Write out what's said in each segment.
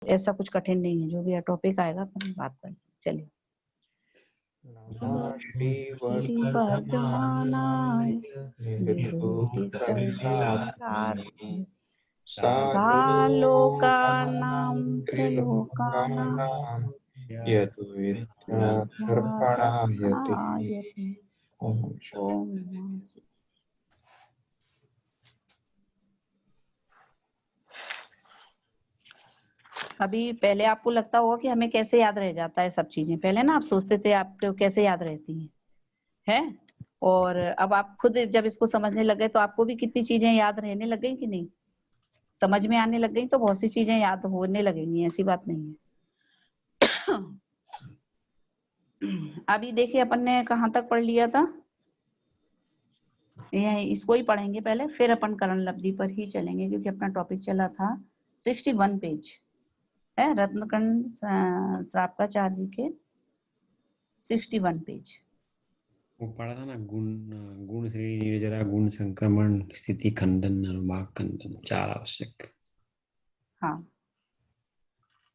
ऐसा कुछ कठिन नहीं है, जो भी टॉपिक आएगा अपन बात कर चलिए। वर्धमानाय सालोकानां त्रिलोकानां यदुविद्याधर्मणायते। ओम नमः। अभी पहले आपको लगता होगा कि हमें कैसे याद रह जाता है सब चीजें, पहले ना आप सोचते थे आपको कैसे याद रहती हैं, और अब आप खुद जब इसको समझने लग गए तो आपको भी कितनी चीजें याद रहने लग गई कि नहीं, समझ में आने लग गई, तो बहुत सी चीजें याद होने लगेंगी, ऐसी बात नहीं है। अभी देखिए अपन ने कहाँ तक पढ़ लिया था, इसको ही पढ़ेंगे पहले, फिर अपन करण लब्धि पर ही चलेंगे, क्योंकि अपना टॉपिक चला था 61 पेज है, रत्नकंड श्रापकाचार्य जी के 61 पेज। वो पढ़ा था ना, गुण श्रेणी निर्जरा, गुण संक्रमण, स्थिति खंडन, अनुभाग खंडन, 4 आवश्यक। हाँ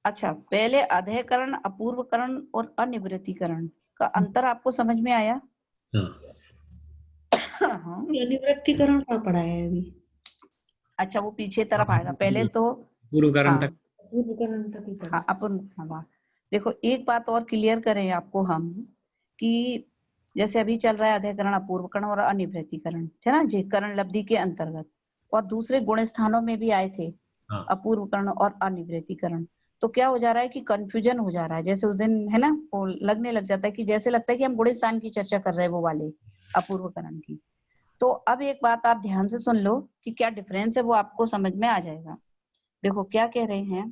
अच्छा, पहले अधेकरण, अपूर्वकरण और अनिवृत्तिकरण का अंतर आपको समझ में आया? हाँ। अनिवृत्तिकरण का पढ़ा है अभी। अच्छा वो पीछे तरफ आएगा, पहले तो पूर्वकरण तक, पूर्वकरण तक ही पढ़ा। हाँ अपन देखो एक बात और क्लियर करें आपको हम, कि जैसे अभी चल रहा है अधेकरण, अपूर्वकरण और अनिवृत्तिकरण, है ना जी, करण लब्धि के अंतर्गत, और दूसरे गुण स्थानों में भी आए थे अपूर्वकरण और अनिवृत्तिकरण। तो क्या हो जा रहा है कि कंफ्यूजन हो जा रहा है, जैसे उस दिन है ना, वो लगने लग जाता है कि जैसे लगता है कि हम गुण स्थान की चर्चा कर रहे हैं, वो वाले अपूर्वकरण की। तो अब एक बात आप ध्यान से सुन लो कि क्या डिफरेंस है, वो आपको समझ में आ जाएगा। देखो क्या कह रहे हैं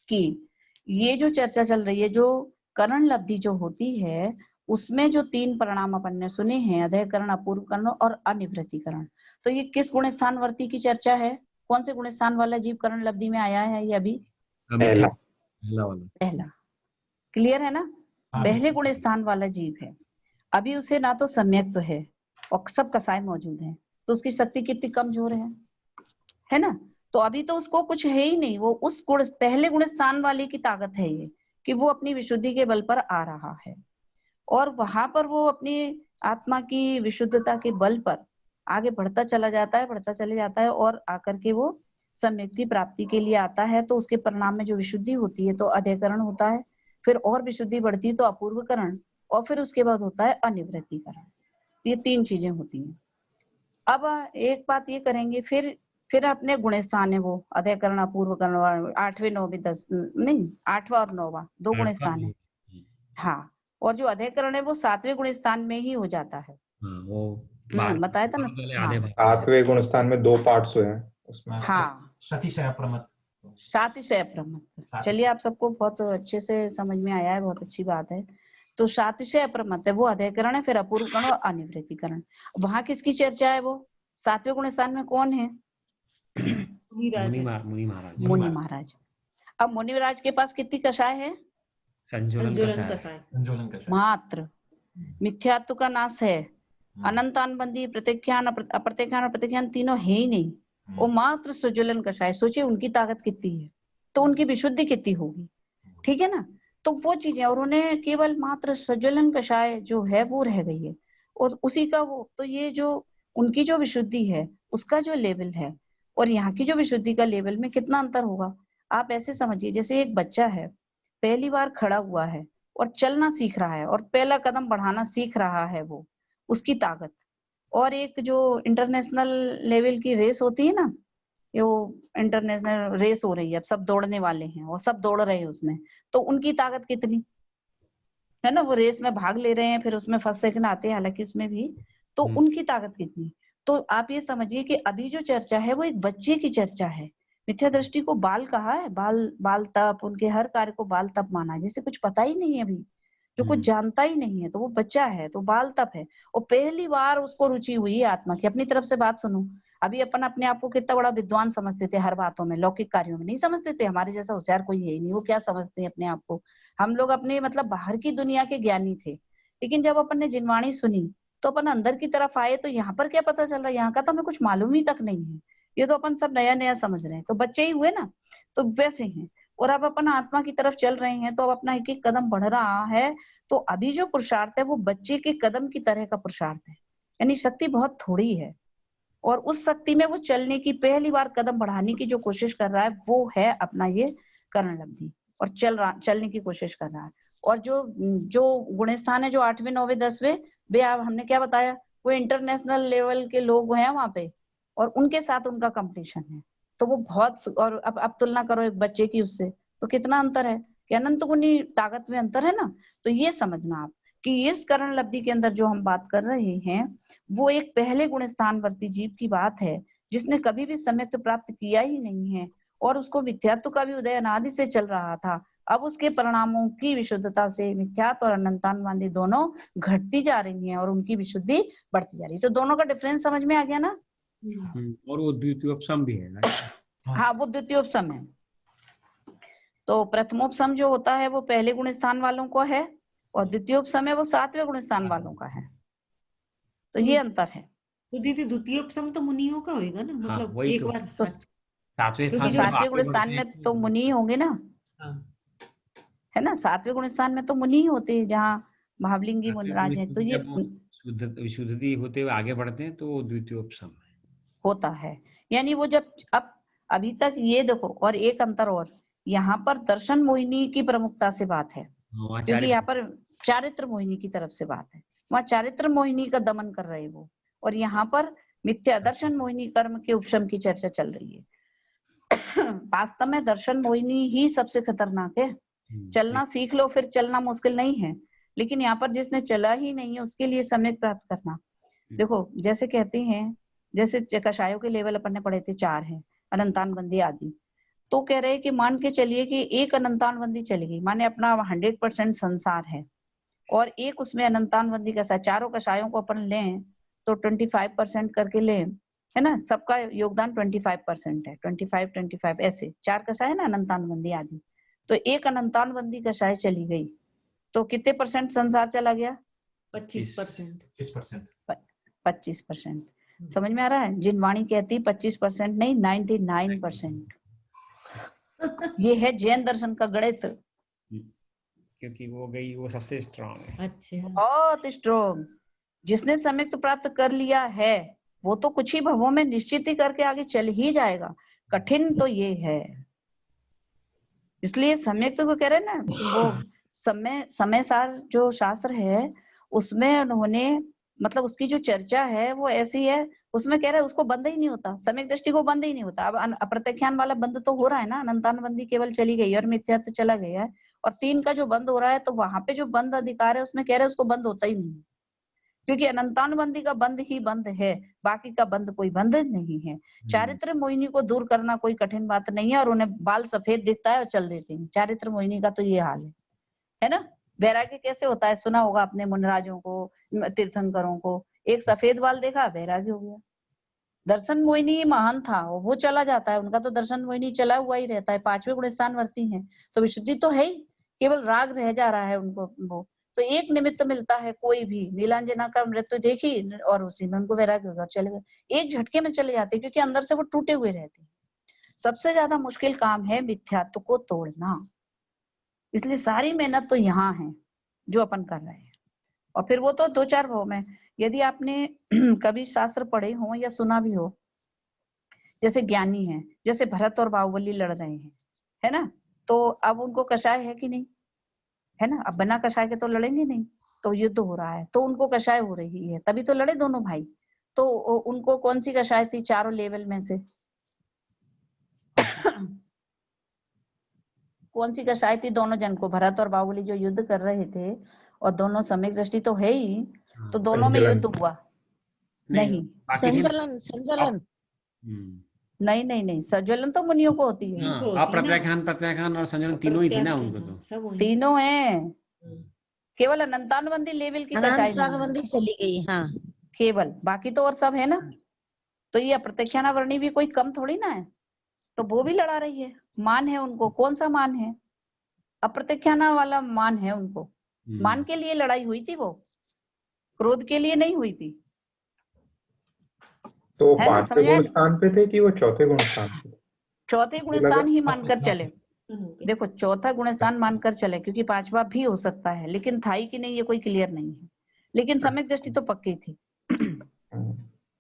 कि ये जो चर्चा चल रही है, जो करण लब्धि जो होती है, उसमें जो 3 परिणाम अपन ने सुने हैं, अधेकरण, अपूर्वकरण और अनिवृत्तिकरण, तो ये किस गुण स्थान वर्ती की चर्चा है? कौन से गुण स्थान वाला जीव करण लब्धि में आया है? ये अभी पहला क्लियर है ना, पहले गुण स्थान वाला जीव है। अभी उसे ना तो सम्यक तो है और सब कसाय मौजूद है, तो उसकी शक्ति कितनी कमजोर है ना। तो अभी तो उसको कुछ है ही नहीं, वो उस गुण, पहले गुण स्थान वाले की ताकत है ये, कि वो अपनी विशुद्धि के बल पर आ रहा है, और वहां पर वो अपनी आत्मा की विशुद्धता के बल पर आगे बढ़ता चला जाता है, बढ़ता चले जाता है, और आकर के वो सम्यक की प्राप्ति के लिए आता है। तो उसके परिणाम में जो विशुद्धि होती है तो अधेकरण होता है, फिर और विशुद्धि बढ़ती है तो अपूर्वकरण, और फिर उसके बाद होता है अनिवृत्तिकरण। ये 3 चीजें होती हैं। अब एक बात ये करेंगे, फिर अपने गुण स्थान है वो अधेकरण, अपूर्वकरण, 8वें 9वें 10 नहीं 8वां और 9वां 2 गुण स्थान है। हाँ, और जो अधेकरण है वो 7वें गुण स्थान में ही हो जाता है। वो बताया था ना, 7वें गुण स्थान में 2 पार्ट्स हुए हैं उसमें। हाँ, सतिशय प्रमत, सातिशय प्रमत। चलिए आप सबको बहुत अच्छे से समझ में आया है, बहुत अच्छी बात है। तो सातिशय प्रमत है वो अधेकरण है, फिर अपूर्वकरण और अनिवृत्तिकरण। वहां किसकी चर्चा है? वो 7वें गुण स्थान में कौन है? मुनि महाराज। अब मुनि महाराज के पास कितनी कषाय है? संजोलन कषाय, मात्र। मिथ्यात्व का नाश है, अनंतान बंदी, प्रत्यख्यान, अप्रत्यख्यान और प्रतिख्यान तीनों है ही नहीं, वो मात्र सुज्वलन कषाय। सोचिए उनकी ताकत कितनी है, तो उनकी विशुद्धि कितनी होगी, ठीक है ना। तो वो चीजें, और उन्हें केवल मात्र सुज्वलन कषाय जो है वो रह गई है, और उसी का वो, तो ये जो उनकी जो विशुद्धि है उसका जो लेवल है और यहाँ की जो विशुद्धि का लेवल में कितना अंतर होगा। आप ऐसे समझिए जैसे एक बच्चा है, पहली बार खड़ा हुआ है और चलना सीख रहा है और पहला कदम बढ़ाना सीख रहा है, वो उसकी ताकत, और एक जो इंटरनेशनल लेवल की रेस होती है ना, ये वो इंटरनेशनल रेस हो रही है, अब सब दौड़ने वाले हैं और सब दौड़ रहे हैं उसमें, तो उनकी ताकत कितनी है ना, वो रेस में भाग ले रहे हैं, फिर उसमें फर्स्ट सेकंड आते हैं हालांकि उसमें भी, तो उनकी ताकत कितनी। तो आप ये समझिए कि अभी जो चर्चा है वो एक बच्चे की चर्चा है। मिथ्या दृष्टि को बाल कहा है, बाल तप, उनके हर कार्य को बाल तप माना है, जिसे कुछ पता ही नहीं है अभी, जो कुछ जानता ही नहीं है, तो वो बच्चा है, तो बाल तप है। और पहली बार उसको रुचि हुई है आत्मा की। अपनी तरफ से बात सुनो, अभी अपन अपने आप को कितना बड़ा विद्वान समझते थे, हर बातों में, लौकिक कार्यों में नहीं समझते थे, हमारे जैसा होशियार कोई है ही नहीं, वो क्या समझते हैं अपने आप को। हम लोग अपने मतलब बाहर की दुनिया के ज्ञानी थे, लेकिन जब अपन ने जिनवाणी सुनी तो अपन अंदर की तरफ आए, तो यहाँ पर क्या पता चल रहा है, यहाँ का तो हमें कुछ मालूम ही तक नहीं है, ये तो अपन सब नया नया समझ रहे हैं, तो बच्चे ही हुए ना, तो वैसे हैं। और अब अपन आत्मा की तरफ चल रहे हैं, तो अब अपना एक एक कदम बढ़ रहा है। तो अभी जो पुरुषार्थ है वो बच्चे के कदम की तरह का पुरुषार्थ है, यानी शक्ति बहुत थोड़ी है, और उस शक्ति में वो चलने की, पहली बार कदम बढ़ाने की जो कोशिश कर रहा है वो है अपना ये करण लब्धि, और चलने की कोशिश कर रहा है। और जो जो गुण स्थान है, जो 8वें 9वें 10वें, वे हमने क्या बताया, वो इंटरनेशनल लेवल के लोग हैं वहां पे, और उनके साथ उनका कंपटीशन है। तो वो बहुत, और अब तुलना करो एक बच्चे की उससे, तो कितना अंतर है, कि अनंत गुनी ताकत में अंतर है ना। तो ये समझना आप कि इस करण लब्धि के अंदर जो हम बात कर रहे हैं वो एक पहले गुण स्थानवर्ती जीव की बात है, जिसने कभी भी सम्यक्त प्राप्त किया ही नहीं है, और उसको मिथ्यात्व का भी उदय अनादि से चल रहा था। अब उसके परिणामों की विशुद्धता से मिथ्यात्व और अनंतानुवादी दोनों घटती जा रही हैं, और उनकी विशुद्धि बढ़ती जा रही है। तो दोनों का डिफरेंस समझ में आ गया ना। और वो द्वितीयोपसम भी है ना? हाँ, वो द्वितीयोपसम है। तो प्रथमोपसम जो होता है वो पहले गुण स्थान वालों को है, और द्वितीयोपसम है वो 7वें गुण स्थान वालों का है। तो ये अंतर है। तो दीदी द्वितीयोपसम तो मुनियों का होगा ना, मतलब वही एक तो। बार। तो सातवें क्योंकि स्थान जो से 7वें गुण आगे स्थान बढ़ते में हैं तो मुनि ही होंगे ना, हाँ, है ना। 7वें गुण स्थान में तो मुनि ही होते हैं, जहाँ महावलिंगी सातवें गुण मुनिराज है। तो स्थिति ये जब वो विशुद्धि होते हुए आगे बढ़ते हैं तो वो द्वितीयोपसम है। होता है, यानी वो जब अब अभी तक ये देखो, और एक अंतर और, यहाँ पर दर्शन मोहिनी की प्रमुखता से बात है, क्योंकि यहाँ पर चारित्र मोहिनी की तरफ से बात है। वहां चारित्र मोहिनी का दमन कर रहे वो, और यहाँ पर मिथ्या दर्शन मोहिनी कर्म के उपशम की चर्चा चल रही है। वास्तव में दर्शन मोहिनी ही सबसे खतरनाक है। चलना सीख लो फिर चलना मुश्किल नहीं है, लेकिन यहाँ पर जिसने चला ही नहीं है उसके लिए सम्यक प्राप्त करना। देखो जैसे कहते हैं, जैसे कषायों के लेवल अपन ने पढ़े थे 4 हैं, अनंतान बंदी आदि। तो कह रहे हैं कि मान के चलिए कि एक अनंतान बंदी चली गई, माने अपना 100% संसार है, और एक उसमें अनंतान बंदी का सा, चारों कषायों को अपन लें तो 25% करके लें, है ना, सबका योगदान 25% है, 25 ऐसे 4 कषाय है ना अनंतान बंदी आदि। तो एक अनंतान बंदी कषाय चली गई तो कितने परसेंट संसार चला गया? 25%। 25%। समझ में आ रहा है? जिन वाणी कहती 25% नहीं 99%। ये है जैन दर्शन का गणित, क्योंकि वो गई, वो सबसे स्ट्रांग है। अच्छा, बहुत स्ट्रॉन्ग। जिसने सम्यक्त प्राप्त कर लिया है वो तो कुछ ही भवों में निश्चित ही करके आगे चल ही जाएगा। कठिन तो ये है, इसलिए सम्यक्त को कह रहे हैं ना, वो समय सार जो शास्त्र है उसमें उन्होंने, मतलब उसकी जो चर्चा है वो ऐसी है, उसमें कह रहे हैं उसको बंद ही नहीं होता, सम्यक दृष्टि को बंद ही नहीं होता। अब अप्रत्यख्यान वाला बंद तो हो रहा है ना, अनंतान बंदी केवल चली गई और मिथ्या तो चला गया है, और 3 का जो बंद हो रहा है, तो वहां पे जो बंद अधिकार है उसमें कह रहे हैं उसको बंद होता ही नहीं, क्योंकि अनंतानुबंदी का बंद ही बंद है, बाकी का बंद कोई बंद नहीं है। चारित्र मोहिनी को दूर करना कोई कठिन बात नहीं है, और उन्हें बाल सफेद दिखता है और चल देते हैं। चारित्र मोहिनी का तो ये हाल है ना। वैराग्य कैसे होता है, सुना होगा अपने मुनिराजों को, तीर्थंकरों को, एक सफेद बाल देखा वैराग्य हो गया। दर्शन मोहिनी महान था, वो चला जाता है, उनका तो दर्शन मोहिनी चला हुआ ही रहता है, 5वें गुण स्थान वर्ती है, तो विशुद्धि तो है ही, केवल राग रह जा रहा है उनको। वो तो एक निमित्त मिलता है, कोई भी नीलांजना का मृत्यु देखी और उसी में उनको वैराग्य होगा, चले गए, एक झटके में चले जाते हैं, क्योंकि अंदर से वो टूटे हुए रहते हैं। सबसे ज्यादा मुश्किल काम है मिथ्यात्व को तोड़ना, इसलिए सारी मेहनत तो यहाँ है जो अपन कर रहे हैं। और फिर वो तो 2-4 भाव में, यदि आपने कभी शास्त्र पढ़े हो या सुना भी हो, जैसे ज्ञानी है, जैसे भरत और बाहुबली लड़ रहे हैं, है ना, तो अब उनको कषाय है कि नहीं, है ना, अब बिना कषाय के तो लड़ेंगे नहीं, तो युद्ध हो रहा है तो उनको कषाय हो रही है, तभी तो लड़े दोनों भाई। तो उनको कौन सी कषाय थी चारों लेवल में से? कौन सी कषाय थी दोनों जन को? भरत और बाहुबली जो युद्ध कर रहे थे, और दोनों सम्यक दृष्टि तो है ही, तो दोनों में युद्ध हुआ नहीं। संजलन नहीं नहीं नहीं, संज्वलन तो मुनियों को होती है। अप्रत्याख्यान, प्रत्याख्यान और संजलन तीनों ही थी ना उनको, तो तीनों हैं, केवल अनंतानुबंदी लेवल की कषाय चली गई। हाँ, केवल, बाकी तो और सब है ना। तो ये अप्रत्यख्याना वर्णी भी कोई कम थोड़ी ना है, तो वो भी लड़ा रही है, मान है उनको। कौन सा मान है? अप्रत्यख्याना वाला मान है उनको। मान के लिए लड़ाई हुई थी, वो क्रोध के लिए नहीं हुई थी। तो 5वें गुण स्थान पे थे कि वो 4थे गुण स्थान पे? 4थे गुण स्थान ही मानकर चले, देखो चौथा गुणस्थान मानकर चले, क्योंकि पांचवा भी हो सकता है, लेकिन थाई की नहीं ये कोई क्लियर नहीं है। लेकिन सम्यक दृष्टि तो पक्की थी।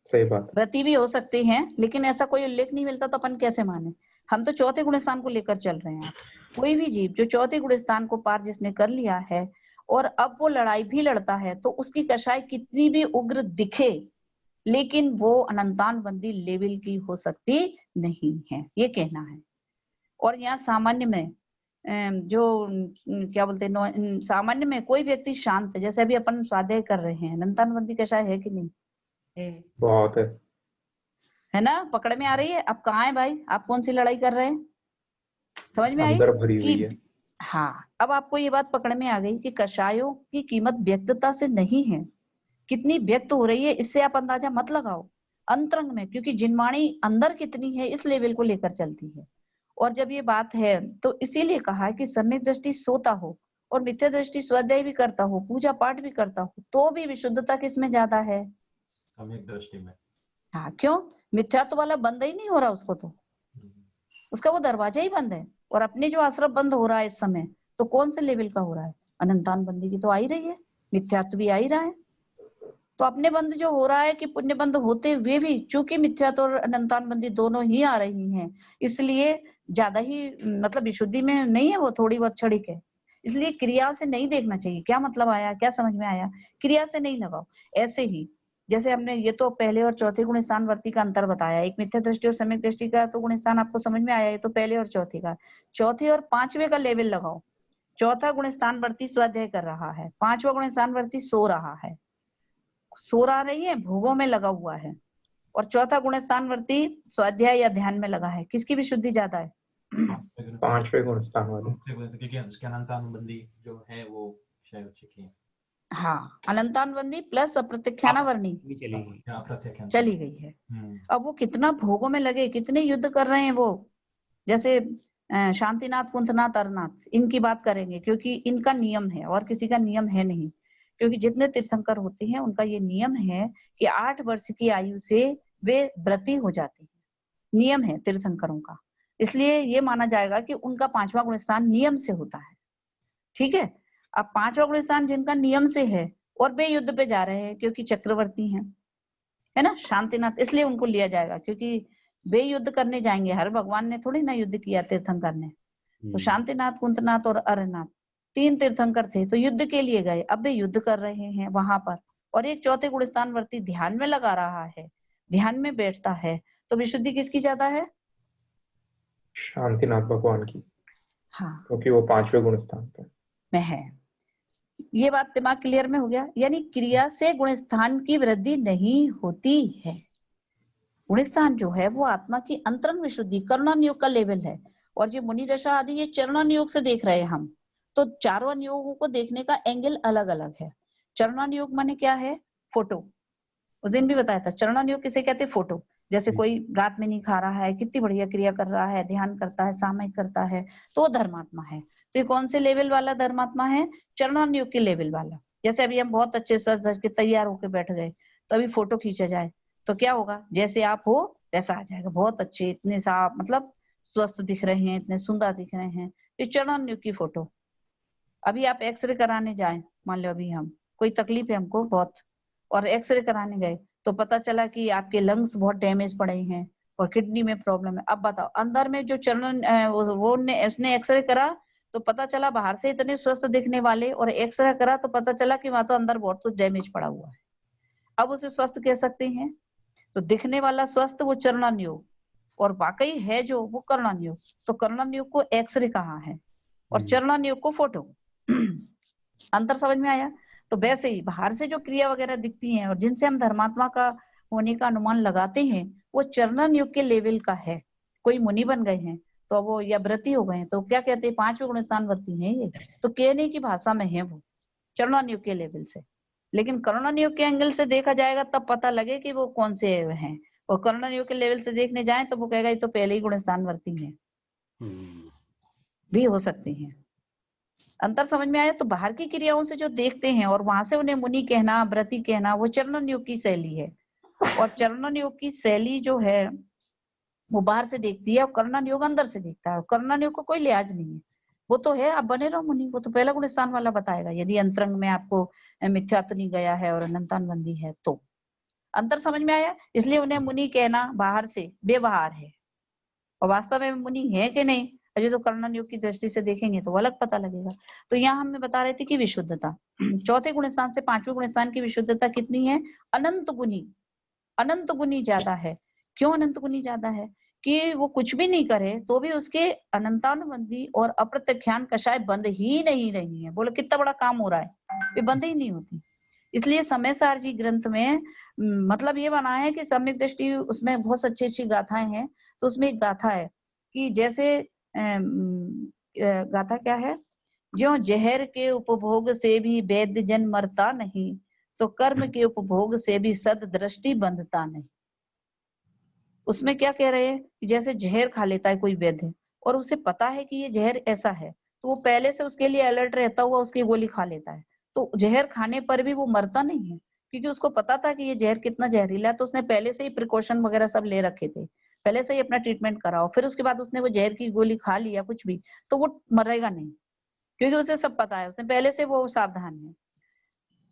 सही बात है। व्रति भी हो सकती हैं, लेकिन ऐसा कोई उल्लेख नहीं मिलता, तो अपन कैसे माने। हम तो चौथे गुणस्थान को लेकर चल रहे हैं। कोई भी जीव जो चौथे गुणस्थान को पार जिसने कर लिया है और अब वो लड़ाई भी लड़ता है, तो उसकी कषाय कितनी भी उग्र दिखे, लेकिन वो अनंतान बंदी लेवल की हो सकती नहीं है, ये कहना है। और यहाँ सामान्य में जो क्या बोलते हैं, सामान्य में कोई व्यक्ति शांत है, जैसे अभी अपन स्वाध्याय कर रहे हैं, अनंतान बंदी कषाय है कि नहीं? बहुत है ना? पकड़ में आ रही है? अब कहाँ है भाई, आप कौन सी लड़ाई कर रहे हैं? समझ में आई अंदर भरी हुई है। कि हाँ, अब आपको ये बात पकड़ में आ गई कि कषायों की कीमत व्यक्तता से नहीं है, कितनी व्यक्त हो रही है इससे आप अंदाजा मत लगाओ, अंतरंग में, क्योंकि जिनवाणी अंदर कितनी है इस लेवल को लेकर चलती है। और जब ये बात है तो इसीलिए कहा है कि सम्यक दृष्टि सोता हो और मिथ्या दृष्टि स्वाध्याय भी करता हो, पूजा पाठ भी करता हो, तो भी विशुद्धता किसमें ज्यादा है? सम्यक दृष्टि में। हाँ, क्यों? मिथ्यात्व वाला बंद ही नहीं हो रहा उसको, तो उसका वो दरवाजा ही बंद है। और अपने जो आश्रम बंद हो रहा है इस समय, तो कौन से लेवल का हो रहा है? अनंतान बंदी की तो आ ही रही है, मिथ्यात्व भी आ ही रहा है। तो अपने बंद जो हो रहा है कि पुण्य बंद होते हुए भी, चूंकि मिथ्यात्व और अनंतान बंदी दोनों ही आ रही हैं, इसलिए ज्यादा ही मतलब विशुद्धि में नहीं है, वो थोड़ी बहुत क्षणिक है। इसलिए क्रिया से नहीं देखना चाहिए। क्या मतलब आया, क्या समझ में आया? क्रिया से नहीं लगाओ। ऐसे ही जैसे हमने ये तो पहले और चौथे गुण स्थान वर्ती का अंतर बताया, एक मिथ्या दृष्टि और सम्यक दृष्टि का तो गुण स्थान आपको समझ में आया, ये तो पहले और चौथे का। चौथे और पांचवे का लेवल लगाओ। चौथा गुण स्थान वर्ती स्वाध्याय कर रहा है, पांचवा गुण स्थान वर्ती सो रहा है, सो रहा नहीं है, भोगों में लगा हुआ है, और चौथा गुण स्थान वर्ती स्वाध्याय या ध्यान में लगा है। किसकी विशुद्धि ज्यादा है? पांचवे गुण स्थान वाले, क्योंकि उसके अनंतानुबंधी जो है वो क्षय हो चुकी है। हाँ, अनंतानुबंधी प्लस अप्रत्यक्षानावर्णी चली गई है। अब वो कितना भोगों में लगे, कितने युद्ध कर रहे हैं वो। जैसे शांतिनाथ, कुंतनाथ, अरनाथ, इनकी बात करेंगे, क्योंकि इनका नियम है और किसी का नियम है नहीं। क्योंकि जितने तीर्थंकर होते हैं उनका ये नियम है कि 8 वर्ष की आयु से वे व्रती हो जाते हैं, नियम है तीर्थंकरों का। इसलिए ये माना जाएगा कि उनका पांचवा गुण स्थान नियम से होता है। ठीक है, अब पांचवा गुण स्थान जिनका नियम से है और वे युद्ध पे जा रहे हैं, क्योंकि चक्रवर्ती हैं, है ना, शांतिनाथ, इसलिए उनको लिया जाएगा, क्योंकि वे युद्ध करने जाएंगे। हर भगवान ने थोड़ी ना युद्ध किया तीर्थंकर ने। तो शांतिनाथ, कुंतनाथ और अरनाथ 3 तीर्थंकर थे, तो युद्ध के लिए गए, अब वे युद्ध कर रहे हैं वहां पर। और एक चौथे गुण स्थान वर्ती ध्यान में लगा रहा है, ध्यान में बैठता है, तो विशुद्धि किसकी ज्यादा है? शांतिनाथ भगवान की। हाँ, क्योंकि वो पांचवे गुण स्थान पे में है। ये बात दिमाग क्लियर में हो गया? यानी क्रिया से गुण स्थान की वृद्धि नहीं होती है। गुण स्थान जो है वो आत्मा की अंतरंग विशुद्धि, करुणान योग का लेवल है। और जो मुनि दशा आदि ये चरणान योग से देख रहे हैं हम, तो चारों योगों को देखने का एंगल अलग अलग है। चरणान योग माने क्या है? फोटो। उस दिन भी बताया था, चरणान योग किसे कहते? फोटो। जैसे कोई रात में नहीं खा रहा है, कितनी बढ़िया क्रिया कर रहा है, ध्यान करता है, सामयिक करता है, तो वो धर्मात्मा है। तो ये कौन से लेवल वाला धर्मात्मा है? चरणान योग के लेवल वाला। जैसे अभी हम बहुत अच्छे सज धज के तैयार होके बैठ गए, तो अभी फोटो खींचा जाए तो क्या होगा? जैसे आप हो वैसा आ जाएगा, बहुत अच्छे, इतने साफ, मतलब स्वस्थ दिख रहे हैं, इतने सुंदर दिख रहे हैं। ये चरणान योग की फोटो। अभी आप एक्सरे कराने जाए, मान लो अभी हम, कोई तकलीफ है हमको बहुत, और एक्सरे कराने गए, तो पता चला कि आपके लंग्स बहुत डैमेज पड़े हैं और किडनी में प्रॉब्लम है। अब बताओ, अंदर में जो चरण उसने एक्सरे करा तो पता चला बाहर से इतने स्वस्थ दिखने वाले, और एक्सरे करा तो पता चला कि वहां तो अंदर बहुत कुछ डैमेज पड़ा हुआ है। अब उसे स्वस्थ कह सकते हैं? तो दिखने वाला स्वस्थ वो चरणान योग, और वाकई है जो वो करुणान योग। तो करुणान योग को एक्सरे कहा है और चरणान योग को फोटो। अंतर समझ में आया? तो वैसे ही बाहर से जो क्रिया वगैरह दिखती हैं और जिनसे हम धर्मात्मा का होने का अनुमान लगाते हैं, वो चरणान योग के लेवल का है। कोई मुनि बन गए हैं तो वो, या व्रती हो गए हैं तो क्या कहते हैं? पांचवे गुण स्थान वर्ती हैं ये, तो कहने की भाषा में है वो चरणान योग के लेवल से। लेकिन करुणान योग के एंगल से देखा जाएगा तब पता लगे कि वो कौन से हैं। और करुणान योग के लेवल से देखने जाए तो वो कहेगा ये तो पहले ही गुण स्थान वर्ती है, भी हो सकती हैं। अंतर समझ में आया? तो बाहर की क्रियाओं से जो देखते हैं और वहां से उन्हें मुनि कहना, व्रती कहना, वो चरणन योग की शैली है। और चरणन योग की शैली जो है वो बाहर से देखती है और कर्णन योग अंदर से देखता है। कर्णन योग को कोई लिहाज नहीं है, वो तो है, आप बने रहो मुनि, वो तो पहला गुण स्थान वाला बताएगा। यदि अंतरंग में आपको मिथ्यात्व नहीं गया है और अनंतानुबंधी है तो अंतर समझ में आया। इसलिए उन्हें मुनि कहना बाहर से व्यवहार है, और वास्तव में मुनि है कि नहीं अजय तो कर्णन योग की दृष्टि से देखेंगे तो अलग पता लगेगा। तो यहाँ हमें बता रहे थे कि विशुद्धता, चौथे गुण स्थान से पांचवें गुण स्थान की विशुद्धता कितनी है? अनंत गुनी, अनंत गुनी ज्यादा है। क्यों अनंत गुनी ज्यादा है? कि वो कुछ भी नहीं करे तो भी उसके अनंतानुबंधी और अप्रत्यख्यान कषाय बंद ही नहीं रही है। बोलो कितना बड़ा काम हो रहा है, ये बंद ही नहीं होती। इसलिए समय सार जी ग्रंथ में मतलब ये बना है कि सम्यक दृष्टि, उसमें बहुत अच्छी अच्छी गाथाएं हैं। तो उसमें एक गाथा है कि जैसे गाथा क्या है, जो जहर के उपभोग से भी वैद्य जन मरता नहीं, तो कर्म के उपभोग से भी सद दृष्टि बंधता नहीं। उसमें क्या कह रहे हैं कि जैसे जहर खा लेता है कोई वैद्य और उसे पता है कि ये जहर ऐसा है, तो वो पहले से उसके लिए अलर्ट रहता हुआ उसकी गोली खा लेता है। तो जहर खाने पर भी वो मरता नहीं है, क्योंकि उसको पता था कि ये जहर कितना जहरीला है। तो उसने पहले से ही प्रिकॉशन वगैरह सब ले रखे थे, पहले से ही अपना ट्रीटमेंट कराओ, फिर उसके बाद उसने वो जहर की गोली खा लिया कुछ भी, तो वो मरेगा नहीं, क्योंकि उसे सब पता है, उसने पहले से वो सावधान है।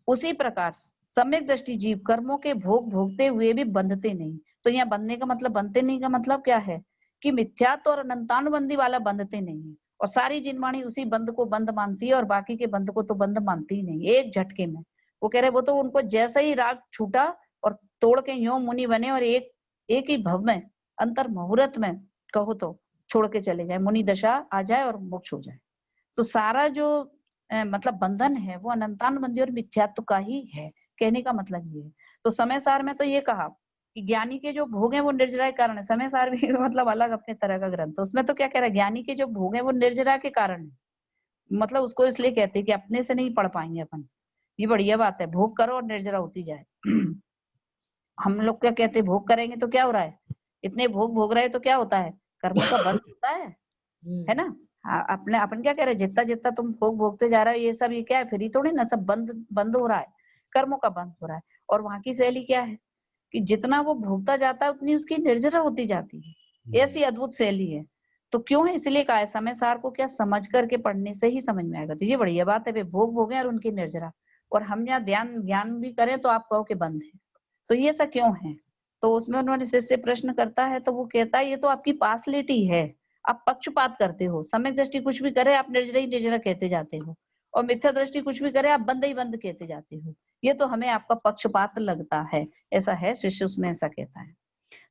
उसी प्रकार सम्यक दृष्टि जीव कर्मों के भोग भोगते हुए भी बंधते नहीं। तो यहाँ बंधने का मतलब, बंधते नहीं का मतलब क्या है कि मिथ्यात्व और अनंतानुबंधी वाला बंधते नहीं है, और सारी जिनवाणी उसी बंध को बंध मानती है और बाकी के बंध को तो बंध मानती ही नहीं, एक झटके में। वो कह रहे वो तो उनको जैसा ही राग छूटा और तोड़ के यो मुनि बने और एक ही भव में अंतर मुहूर्त में कहो तो छोड़ के चले जाए, मुनि दशा आ जाए और मोक्ष हो जाए। तो सारा जो मतलब बंधन है वो अनंतानुबंधी और मिथ्यात्व का ही है, कहने का मतलब ये है। तो समय सार में तो ये कहा कि ज्ञानी के जो भोग हैं वो निर्जरा के कारण है। समय सार भी मतलब अलग अपने तरह का ग्रंथ, तो उसमें तो क्या कह रहा है, ज्ञानी के जो भोग हैं वो निर्जरा के कारण है। मतलब उसको इसलिए कहते हैं कि अपने से नहीं पढ़ पाएंगे अपन, ये बढ़िया बात है, भोग करो और निर्जरा होती जाए। हम लोग क्या कहते हैं, भोग करेंगे तो क्या हो रहा है, इतने भोग भोग रहे तो क्या होता है, कर्मों का बंध होता है ना। अपने अपन क्या कह रहे हैं, जितना जितना तुम भोग भोगते जा रहे हो ये सब, ये क्या है, फ्री थोड़ी ना, सब बंद बंद हो रहा है, कर्मों का बंद हो रहा है। और वहां की शैली क्या है कि जितना वो भोगता जाता है उतनी उसकी निर्जरा होती जाती है, ऐसी अद्भुत शैली है। तो क्यों है, इसलिए कहा है समय सार को क्या समझ करके पढ़ने से ही समझ में आएगा। तो ये बढ़िया बात है, वे भोग भोगे और उनकी निर्जरा, और हम यहाँ ध्यान ज्ञान भी करें तो आप कहो कि बंद है, तो ये सब क्यों है। तो उसमें उन्होंने शिष्य प्रश्न करता है तो वो कहता है ये तो आपकी पासलिटी है, आप पक्षपात करते हो। सम्यक दृष्टि कुछ भी करे आप निर्जरा ही निर्जरा कहते जाते हो, और मिथ्या दृष्टि कुछ भी करे आप बंद ही बंद कहते जाते हो। ये तो हमें आपका पक्षपात लगता है, ऐसा है शिष्य उसमें ऐसा कहता है।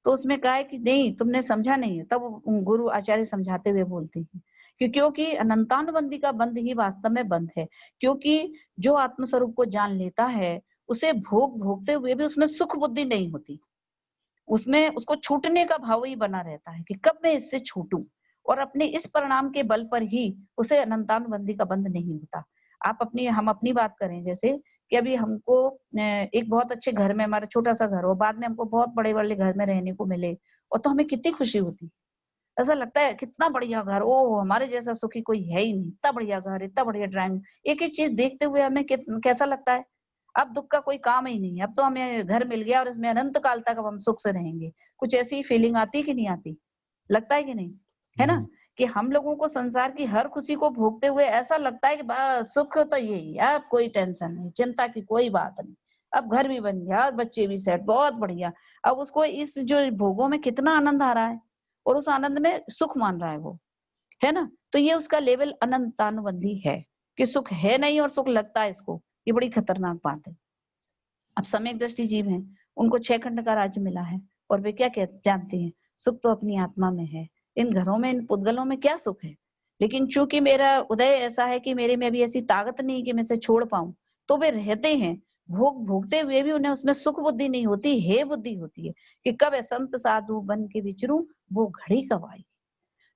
तो उसमें कहा है कि नहीं तुमने समझा नहीं है, तब गुरु आचार्य समझाते हुए बोलते हैं कि क्योंकि अनंतानुबंधी का बंध ही वास्तव में बंध है। क्योंकि जो आत्मस्वरूप को जान लेता है उसे भोग भोगते हुए भी उसमें सुख बुद्धि नहीं होती, उसमें उसको छूटने का भाव ही बना रहता है कि कब मैं इससे छूटूं, और अपने इस परिणाम के बल पर ही उसे अनंतानुबंधी का बंध नहीं होता। हम अपनी बात करें, जैसे कि अभी हमको एक बहुत अच्छे घर में, हमारा छोटा सा घर हो, बाद में हमको बहुत बड़े वाले घर में रहने को मिले, और तो हमें कितनी खुशी होती, ऐसा लगता है कितना बढ़िया घर, ओ हमारे जैसा सुखी कोई है ही नहीं, इतना बढ़िया घर, इतना बढ़िया ड्राइंग, एक एक चीज देखते हुए हमें कैसा लगता है। अब दुख का कोई काम ही नहीं है, अब तो हमें घर मिल गया और इसमें अनंत काल तक अब हम सुख से रहेंगे। कुछ ऐसी फीलिंग आती है कि नहीं आती, लगता है कि नहीं, है ना, कि हम लोगों को संसार की हर खुशी को भोगते हुए ऐसा लगता है कि बस सुख तो यही है, अब कोई टेंशन नहीं, चिंता की कोई बात नहीं, अब घर भी बन गया और बच्चे भी सेट, बहुत बढ़िया। अब उसको इस जो भोगों में कितना आनंद आ रहा है और उस आनंद में सुख मान रहा है वो, है ना। तो ये उसका लेवल अनंतानुबंधी है कि सुख है नहीं और सुख लगता है इसको, ये बड़ी खतरनाक बात है। अब सम्यक दृष्टि जीव हैं, उनको 6 खंड का राज्य मिला है और वे क्या जानते हैं, सुख तो अपनी आत्मा में है, इन घरों में इन पुद्गलों में क्या सुख है। लेकिन चूंकि मेरा उदय ऐसा है कि मेरे में अभी ऐसी ताकत नहीं कि मैं इसे छोड़ पाऊं, तो वे रहते हैं, भोग भोगते हुए भी उन्हें उसमें सुख बुद्धि नहीं होती, हे बुद्धि होती है कि कब संत साधु बन के विचरूं, वो घड़ी कब आई।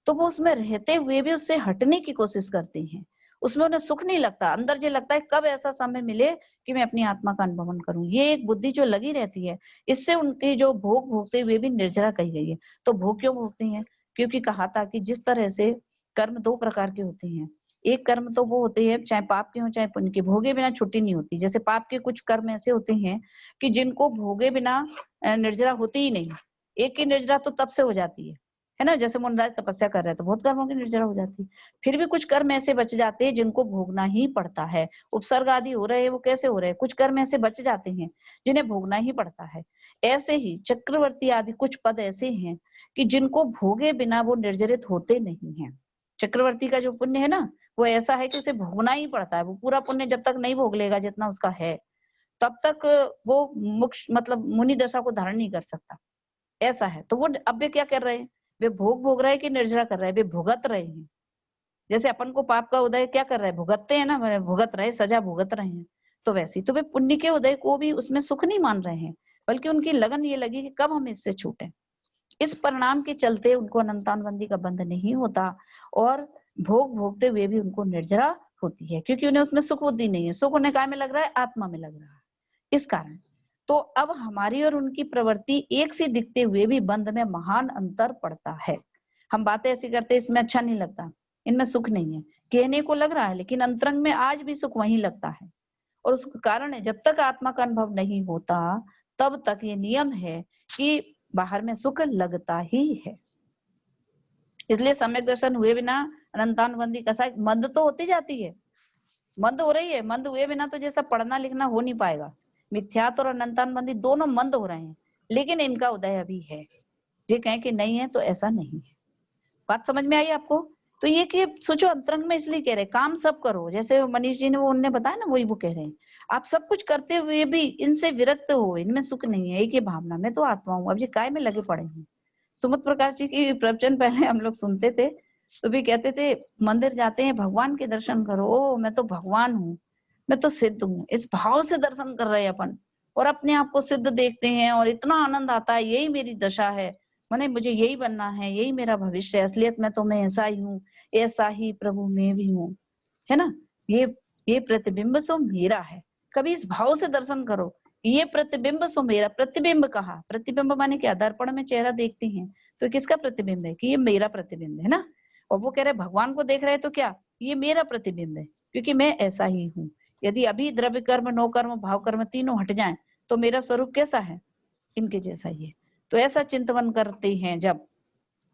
तो वो उसमें रहते हुए भी उससे हटने की कोशिश करते हैं, उसमें उन्हें सुख नहीं लगता, अंदर जो लगता है कब ऐसा समय मिले कि मैं अपनी आत्मा का अनुभवन करूं। ये एक बुद्धि जो लगी रहती है, इससे उनकी जो भोग भोगते हुए भी निर्जरा कही गई है। तो भोग क्यों भोगते हैं, क्योंकि कहा था कि जिस तरह से कर्म 2 प्रकार के होते हैं, एक कर्म तो वो होते हैं चाहे पाप के हो चाहे पुण्य के, भोगे बिना छुट्टी नहीं होती। जैसे पाप के कुछ कर्म ऐसे होते हैं कि जिनको भोगे बिना निर्जरा होती ही नहीं, एक की निर्जरा तो तब से हो जाती है ना, जैसे मुनराज तपस्या कर रहे हैं तो बहुत कर्मों की निर्जरा हो जाती है। फिर भी कुछ कर्म ऐसे बच जाते हैं जिनको भोगना ही पड़ता है। उपसर्ग आदि हो रहे हैं, वो कैसे हो रहे हैं, कुछ कर्म ऐसे बच जाते हैं जिन्हें भोगना ही पड़ता है। ऐसे ही चक्रवर्ती आदि कुछ पद ऐसे हैं कि जिनको भोगे बिना वो निर्जरित होते नहीं है। चक्रवर्ती का जो पुण्य है ना, वो ऐसा है कि उसे भोगना ही पड़ता है। वो पूरा पुण्य जब तक नहीं भोग लेगा जितना उसका है, तब तक वो मोक्ष मतलब मुनि दशा को धारण नहीं कर सकता। ऐसा है। तो वो अब वे क्या कर रहे हैं, वे भोग रहे हैं कि निर्जरा कर रहे हैं, वे भुगत रहे हैं। जैसे अपन को पाप का उदय क्या कर रहे हैं, भुगतते हैं ना, भुगत रहे, सजा भुगत रहे हैं। तो वैसे तो वे पुण्य के उदय को भी उसमें सुख नहीं मान रहे हैं, बल्कि उनकी लगन ये लगी कि कब हम इससे छूटें। इस परिणाम के चलते उनको अनंतानुबंधी का बंध नहीं होता और भोगते हुए भी उनको निर्जरा होती है, क्योंकि उन्हें उसमें सुख बुद्धि नहीं है। सुख उन्हें काय में लग रहा है, आत्मा में लग रहा है। इस कारण तो अब हमारी और उनकी प्रवृत्ति एक सी दिखते हुए भी बंध में महान अंतर पड़ता है। हम बातें ऐसी करते इसमें अच्छा नहीं लगता, इनमें सुख नहीं है, कहने को लग रहा है, लेकिन अंतरंग में आज भी सुख वहीं लगता है। और उसका कारण है, जब तक आत्मा का अनुभव नहीं होता तब तक ये नियम है कि बाहर में सुख लगता ही है। इसलिए सम्यक दर्शन हुए बिना अनंतानुबंधी कसाय मंद तो होती जाती है, मंद हो रही है। मंद हुए बिना तो जैसा पढ़ना लिखना हो नहीं पाएगा। मिथ्यात्व और अनंतानुबंधी दोनों मंद हो रहे हैं, लेकिन इनका उदय अभी है। ये कहें कि नहीं है तो ऐसा नहीं है। बात समझ में आई आपको? तो ये कि सोचो अंतरंग में इसलिए कह रहे काम सब करो, जैसे मनीष जी ने वो उन्होंने बताया ना, वही वो कह रहे हैं आप सब कुछ करते हुए भी इनसे विरक्त हो, इनमें सुख नहीं है। एक ये भावना में तो आत्मा हूँ, अब ये काय में लगे पड़े हैं। सुमित प्रकाश जी की प्रवचन पहले हम लोग सुनते थे तो भी कहते थे मंदिर जाते हैं भगवान के दर्शन करो, ओ मैं तो भगवान हूँ, मैं तो सिद्ध हूँ। इस भाव से दर्शन कर रहे हैं अपन और अपने आप को सिद्ध देखते हैं और इतना आनंद आता है, यही मेरी दशा है, माने मुझे यही बनना है, यही मेरा भविष्य है। असलियत में तो मैं ऐसा ही हूँ, ऐसा ही प्रभु मैं भी हूँ, है ना। ये प्रतिबिंब सो मेरा है। कभी इस भाव से दर्शन करो, ये प्रतिबिंब सो मेरा। प्रतिबिंब कहा, प्रतिबिंब माने क्या, दर्पण में चेहरा देखते हैं तो किसका प्रतिबिंब है, कि ये मेरा प्रतिबिंब है ना। और वो कह रहे भगवान को देख रहे हैं तो क्या, ये मेरा प्रतिबिंब है, क्योंकि मैं ऐसा ही हूँ। यदि अभी द्रव्य कर्म, नो कर्म, भाव कर्म तीनों हट जाएं तो मेरा स्वरूप कैसा है, इनके जैसा ही है। तो ऐसा चिंतन करते हैं जब,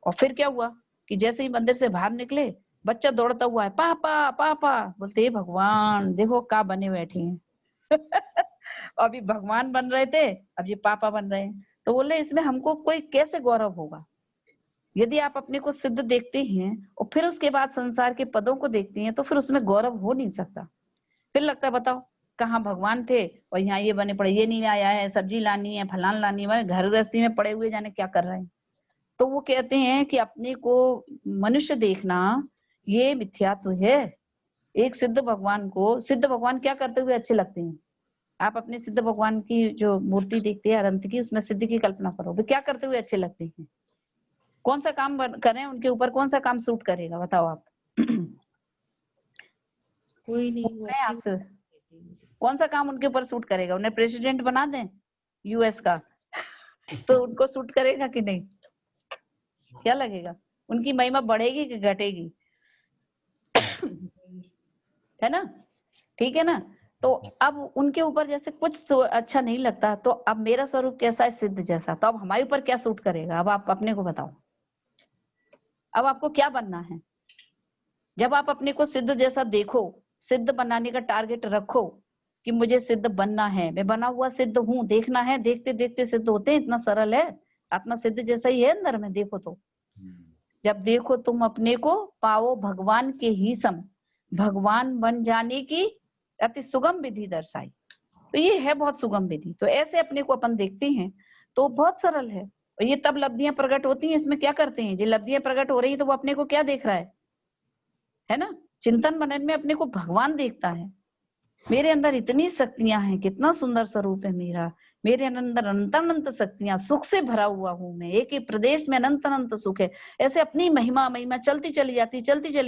और फिर क्या हुआ कि जैसे ही मंदिर से बाहर निकले बच्चा दौड़ता हुआ है, पापा पापा, बोलते भगवान देखो का बने बैठे हैं। अभी भगवान बन रहे थे, अब ये पापा बन रहे हैं। तो बोले इसमें हमको कोई कैसे गौरव होगा। यदि आप अपने को सिद्ध देखते हैं और फिर उसके बाद संसार के पदों को देखते हैं तो फिर उसमें गौरव हो नहीं सकता। फिर लगता है बताओ कहाँ भगवान थे और यहाँ ये बने पड़े, ये नहीं आया है, सब्जी लानी है, फलान लानी है, घर गृहस्थी में पड़े हुए जाने क्या कर रहे हैं। तो वो कहते हैं कि अपने को मनुष्य देखना ये मिथ्यात्व है। एक सिद्ध भगवान को, सिद्ध भगवान क्या करते हुए अच्छे लगते हैं। आप अपने सिद्ध भगवान की जो मूर्ति देखते हैं अनंत की, उसमें सिद्ध की कल्पना करो, वे क्या करते हुए अच्छे लगते हैं। कौन सा काम करें उनके ऊपर, कौन सा काम सूट करेगा बताओ आप। कोई नहीं, वो आपसे कौन सा काम उनके ऊपर सूट करेगा। उन्हें प्रेसिडेंट बना दें यूएस का तो उनको सूट करेगा कि नहीं, क्या लगेगा, उनकी महिमा बढ़ेगी कि घटेगी। है ना, ठीक है ना। तो अब उनके ऊपर जैसे कुछ अच्छा नहीं लगता, तो अब मेरा स्वरूप कैसा है, सिद्ध जैसा, तो अब हमारे ऊपर क्या सूट करेगा। अब आप अपने को बताओ, अब आपको क्या बनना है। जब आप अपने को सिद्ध जैसा देखो, सिद्ध बनाने का टारगेट रखो कि मुझे सिद्ध बनना है, मैं बना हुआ सिद्ध हूँ, देखना है, देखते देखते सिद्ध होते हैं, इतना सरल है। आत्मा सिद्ध जैसा ही है अंदर में, देखो तो। जब देखो तुम अपने को, पाओ भगवान के ही सम, भगवान बन जाने की अति सुगम विधि दर्शाई। तो ये है बहुत सुगम विधि। तो ऐसे अपने को अपन देखते हैं तो बहुत सरल है। और ये तब लब्धियां प्रकट होती हैं, इसमें क्या करते हैं, जो लब्धियां प्रकट हो रही है तो वो अपने को क्या देख रहा है ना। चिंतन मनन में अपने को भगवान देखता है, मेरे अंदर इतनी शक्तियां हैं, कितना सुंदर स्वरूप है मेरा, मेरे अंदर अनंत अनंत शक्तियां, सुख से भरा हुआ हूं मैं, एक ही प्रदेश में अनंत अनंत सुख है। ऐसे अपनी महिमा महिमा चलती चली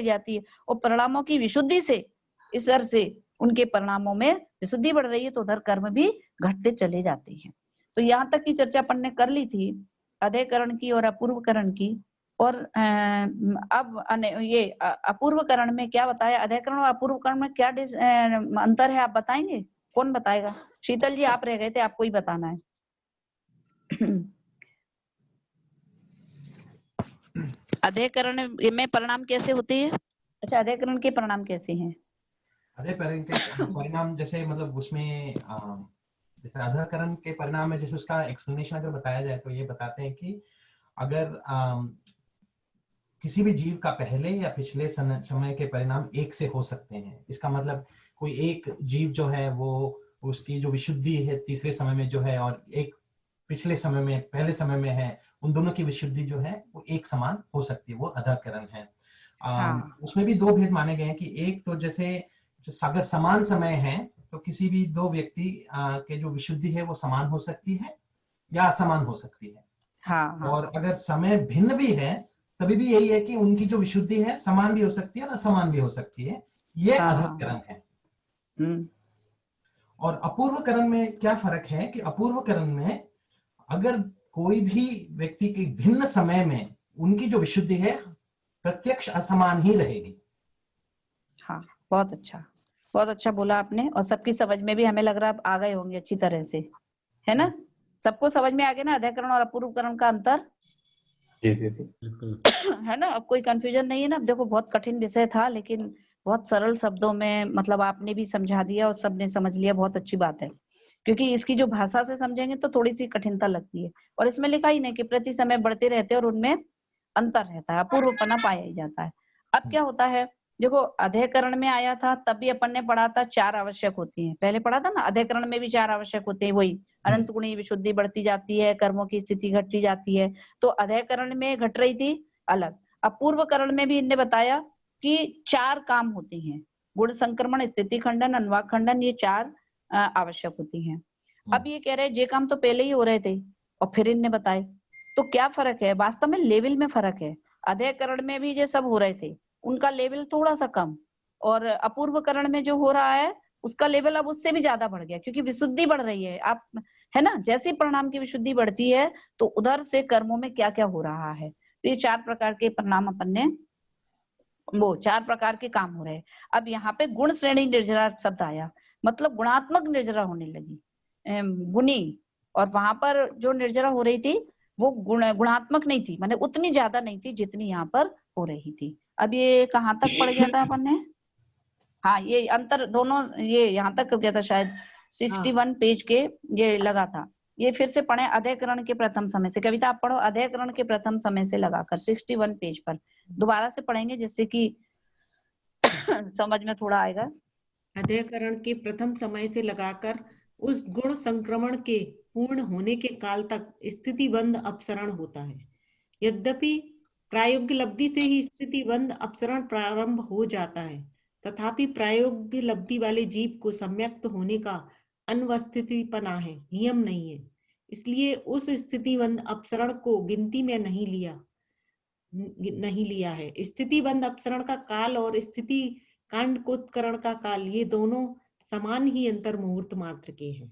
जाती है। और परिणामों की विशुद्धि से, इस तरह से उनके परिणामों में विशुद्धि बढ़ रही है तो उधर कर्म भी घटते चले जाते हैं। तो यहाँ तक की चर्चा अपन ने कर ली थी अधेकरण की और अपूर्वकरण की। और अब ये अपूर्वकरण में क्या बताया, अधेकरण और अपूर्वकरण में क्या अंतर है, आप बताएंगे, कौन बताएगा। शीतल जी आप रह गए थे, आपको ही बताना है। अधिकरण में परिणाम कैसे होते हैं? अच्छा, अधिकरण के परिणाम कैसे हैं? अधिकरण के परिणाम जैसे मतलब उसमें जैसे अधिकरण के परिणाम में जैसे उसका एक्सप्लेनेशन अगर बताया जाए तो ये बताते हैं कि अगर किसी भी जीव का पहले या पिछले समय के परिणाम एक से हो सकते हैं। इसका मतलब कोई एक जीव जो है वो उसकी जो विशुद्धि है तीसरे समय में जो है और एक पिछले समय में पहले समय में है, उन दोनों की विशुद्धि जो है वो एक समान हो सकती है, वो अधिकरण है। उसमें भी दो भेद माने गए हैं कि एक तो जैसे अगर समान समय है तो किसी भी दो व्यक्ति के जो विशुद्धि है वो समान हो सकती है या असमान हो सकती है। और अगर समय भिन्न भी है तभी भी यही है कि उनकी जो विशुद्धि है समान भी हो सकती है और असमान भी हो सकती है। ये अधिकरण है। और अपूर्वकरण में क्या फर्क है कि अपूर्वकरण में अगर कोई भी व्यक्ति के भिन्न समय में उनकी जो विशुद्धि है प्रत्यक्ष असमान ही रहेगी। हाँ, बहुत अच्छा बोला आपने, और सबकी समझ में भी हमें लग रहा है आ गए होंगे अच्छी तरह से, है ना? सबको समझ में आ गया ना अधिकरण और अपूर्वकरण का अंतर? है ना? अब कोई कंफ्यूजन नहीं है ना? अब देखो बहुत कठिन विषय था लेकिन बहुत सरल शब्दों में मतलब आपने भी समझा दिया और सबने समझ लिया, बहुत अच्छी बात है। क्योंकि इसकी जो भाषा से समझेंगे तो थोड़ी सी कठिनता लगती है, और इसमें लिखा ही नहीं कि प्रति समय बढ़ते रहते हैं और उनमें अंतर रहता है, अपूर्वपना पाया ही जाता है। अब क्या होता है, देखो अधिकरण में आया था तब भी अपन ने पढ़ा था 4 आवश्यक होती हैं, पहले पढ़ा था ना, अधिकरण में भी 4 आवश्यक होते हैं, वही अनंत गुणी विशुद्धि बढ़ती जाती है, कर्मों की स्थिति घटती जाती है, तो अधिकरण में घट रही थी अलग। अपूर्वकरण में भी इनने बताया कि 4 काम होते हैं, गुण संक्रमण, स्थिति खंडन, अनुवाद खंडन, ये 4 आवश्यक होती हैं। अब ये कह रहे हैं जे काम तो पहले ही हो रहे थे और फिर इनने बताए, तो क्या फर्क है? वास्तव में लेवल में फर्क है। अधिकरण में भी ये सब हो रहे थे, उनका लेवल थोड़ा सा कम, और अपूर्वकरण में जो हो रहा है उसका लेवल अब उससे भी ज्यादा बढ़ गया, क्योंकि विशुद्धि बढ़ रही है। आप है ना, जैसे परिणाम की विशुद्धि बढ़ती है तो उधर से कर्मों में क्या क्या हो रहा है। तो ये 4 प्रकार के परिणाम अपन ने, वो 4 प्रकार के काम हो रहे हैं। अब यहाँ पे गुण श्रेणी निर्जरा शब्द आया, मतलब गुणात्मक निर्जरा होने लगी, गुणी, और वहां पर जो निर्जरा हो रही थी वो गुणात्मक नहीं थी, माने उतनी ज्यादा नहीं थी जितनी यहाँ पर हो रही थी। अब ये कहाँ तक पढ़ गया था अपन ने? हाँ, ये अंतर दोनों, ये यहाँ तक गया था शायद 61 पेज के ये लगा था। ये फिर से पढ़े अधिकरण के प्रथम समय से, कविता आप पढ़ो, अधिकरण के प्रथम समय से लगाकर 61 पेज पर दोबारा से पढ़ेंगे जिससे कि समझ में थोड़ा आएगा। अधिकरण के प्रथम समय से लगाकर उस गुण संक्रमण के पूर्ण होने के काल तक स्थितिबंध अपसरण होता है। यद्यपि प्रायोग्य लब्धि से ही स्थितिबंध अपसरण प्रारंभ हो जाता है, तथापि प्रायोग्य लब्धि वाले जीव को सम्यक्त होने का अनवस्थितिपना है, नियम नहीं है। इसलिए उस स्थितिबंध अपसरण को गिनती में नहीं लिया है। स्थितिबंध अपसरण का काल और स्थिति कांड कोत्करण का काल, ये दोनों समान ही अंतर मुहूर्त मात्र के हैं।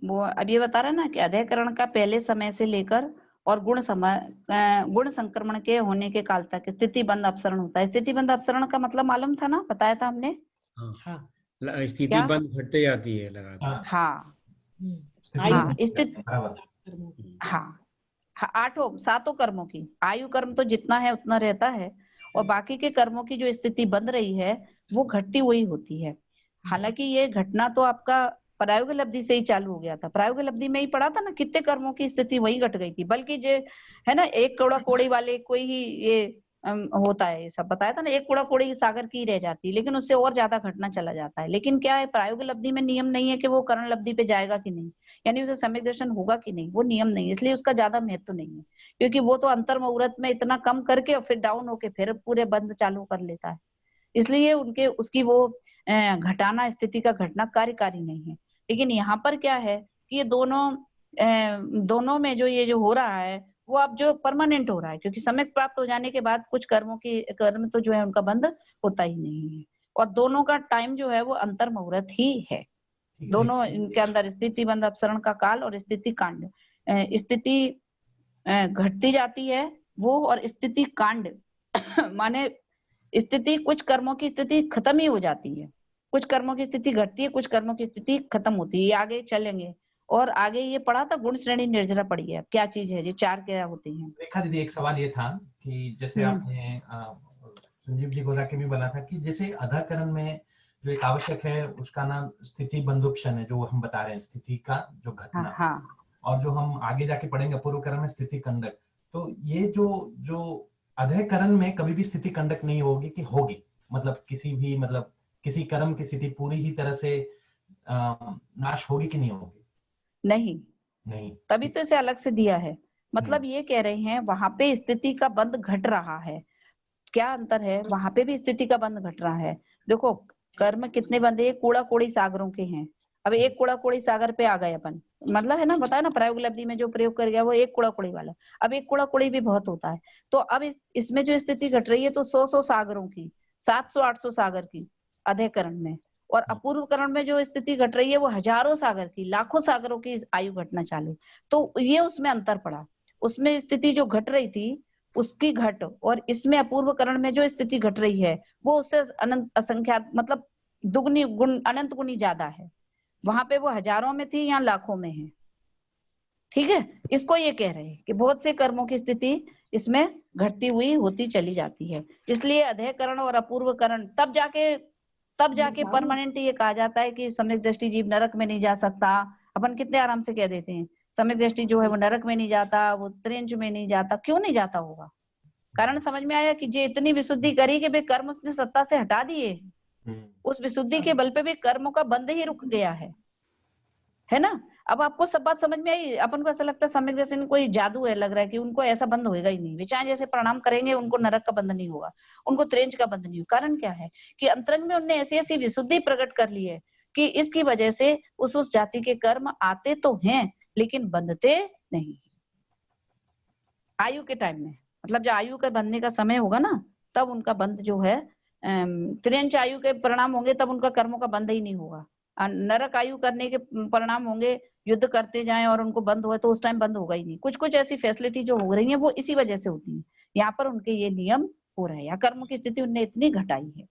वो अब ये बता रहा ना कि अधिकरण का पहले समय से लेकर और गुण संक्रमण के होने के काल तक स्थितिबंध अपसरण होता है। स्थितिबंध अपसरण का मतलब मालूम था ना, बताया था हमने? स्थिति बंद घटते जाती है लगातार। हाँ, 7 कर्मों की आयु कर्म तो जितना है उतना रहता है, और बाकी के कर्मों की जो स्थिति बन रही है वो घटती हुई होती है। हालांकि ये घटना तो आपका प्रायोगिक लब्धि से ही चालू हो गया था, प्रायोगिक लब्धि में ही पढ़ा था ना, कितने कर्मों की स्थिति वही घट गई थी, बल्कि जो है ना एक कौड़ा कोड़ी वाले कोई ही ये होता है, ये सब बताया था ना, एक कौड़ा कोड़ी सागर की रह जाती है, लेकिन उससे और ज्यादा घटना चला जाता है। लेकिन क्या है, प्रायोगिक लब्धि में नियम नहीं है कि वो करण लब्धि पे जाएगा कि नहीं, यानी उसे सम्यक दर्शन होगा कि नहीं, वो नियम नहीं है, इसलिए उसका ज्यादा महत्व नहीं है, क्योंकि वो तो अंतर मुहूर्त में इतना कम करके और फिर डाउन होके फिर पूरे बंद चालू कर लेता है, इसलिए उसकी वो घटाना स्थिति का घटना कार्यकारी नहीं है। लेकिन यहाँ पर क्या है कि ये दोनों में जो ये जो हो रहा है वो अब जो परमानेंट हो रहा है, क्योंकि समय प्राप्त हो जाने के बाद कुछ कर्म तो जो है उनका बंद होता ही नहीं है, और दोनों का टाइम जो है वो अंतर मुहूर्त ही है। दोनों इनके अंदर स्थिति बंद अपसरण का काल और स्थिति कांड, स्थिति घटती जाती है वो, और स्थिति कांड माने स्थिति, कुछ कर्मों की स्थिति खत्म ही हो जाती है, कुछ कर्मों की स्थिति घटती है, कुछ कर्मों की स्थिति खत्म होती है, ये आगे चलेंगे। और आगे ये पढ़ा था गुण श्रेणी निर्जरा पढ़ी है, क्या चीज है ये, चार क्या होते हैं? रेखा दीदी, एक सवाल ये था कि जैसे आपने संजीव जी गोदा के भी बोला था कि जैसे अधाकरण में जो एक आवश्यक है उसका नाम स्थिति बंधुक्षण है, जो हम बता रहे हैं स्थिति का जो घटना, हाँ और जो हम आगे जाके पढ़ेंगे पूर्वकरण में स्थिति कंडक। तो ये जो अधःकरण में कभी भी स्थिति कंडक नहीं होगी कि होगी, मतलब किसी भी, मतलब किसी कर्म की स्थिति पूरी ही तरह से नाश होगी कि नहीं होगी? नहीं, तभी तो इसे अलग से दिया है। मतलब ये कह रहे हैं वहां पे स्थिति का बंध घट रहा है। क्या अंतर है? वहां पे भी स्थिति का बंध घट रहा है। देखो कर्म कितने बंधे, कूड़ा कोड़ी सागरों के हैं। अब एक कूड़ा कोड़ी सागर पे आ गए अपन, मतलब है ना, बताया ना प्रायोग लब्धि में जो प्रयोग कर गया वो एक कूड़ा कोड़ी वाला। अब एक कूड़ा कोड़ी भी बहुत होता है, तो अब इसमें जो स्थिति घट रही है तो 100 सागरों की, 700-800 सागर की अधःकरण में, और अपूर्वकरण में जो स्थिति घट रही है वो हजारों सागर की, लाखों सागरों की आयु घटना चालू। तो ये उसमें अंतर पड़ा। उसमें स्थिति जो घट रही थी उसकी घट, और इसमें अपूर्वकरण में जो स्थिति घट रही है वो उससे अनंत असंख्यात, मतलब दुगनी गुण, अनंत गुनी ज्यादा है। वहां पे वो हजारों में थी, यहाँ लाखों में है। ठीक है, इसको ये कह रहे हैं कि बहुत से कर्मों की स्थिति इसमें घटती हुई होती चली जाती है। इसलिए अधःकरण और अपूर्वकरण तब जाके परमानेंट ये कहा जाता है कि सम्यक दृष्टि जीव नरक में नहीं जा सकता। अपन कितने आराम से कह देते हैं सम्यक दृष्टि जो है वो नरक में नहीं जाता, वो त्रिंज में नहीं जाता। क्यों नहीं जाता होगा? कारण समझ में आया कि जो इतनी विशुद्धि करी कि वे कर्म उसने सत्ता से हटा दिए, उस विशुद्धि के बल पे भी कर्मों का बंध ही रुक गया है ना। अब आपको सब बात समझ में आई? अपन को ऐसा लगता है सम्यक दृष्टि में कोई जादू है, लग रहा है कि उनको ऐसा बंद होएगा ही नहीं, वे चाहे जैसे प्रणाम करेंगे उनको नरक का बंध नहीं होगा, उनको त्रेंज का बंध नहीं होगा। कारण क्या है कि अंतरंग में उनने ऐसी ऐसी विशुद्धि प्रकट कर ली है कि इसकी वजह से उस जाति के कर्म आते तो हैं लेकिन बंधते नहीं। आयु के टाइम में, मतलब जब आयु का बंधने का समय होगा ना, तब उनका बंध जो है त्रिंच आयु के परिणाम होंगे, तब उनका कर्मों का बंध ही नहीं होगा। नरक आयु करने के परिणाम होंगे, युद्ध करते जाएं और उनको बंद हुआ तो उस टाइम बंद होगा ही नहीं। कुछ कुछ ऐसी फैसिलिटी जो हो रही है वो इसी वजह से होती है। यहाँ पर उनके ये नियम हो रहे हैं, या कर्म की स्थिति उनने इतनी घटाई है।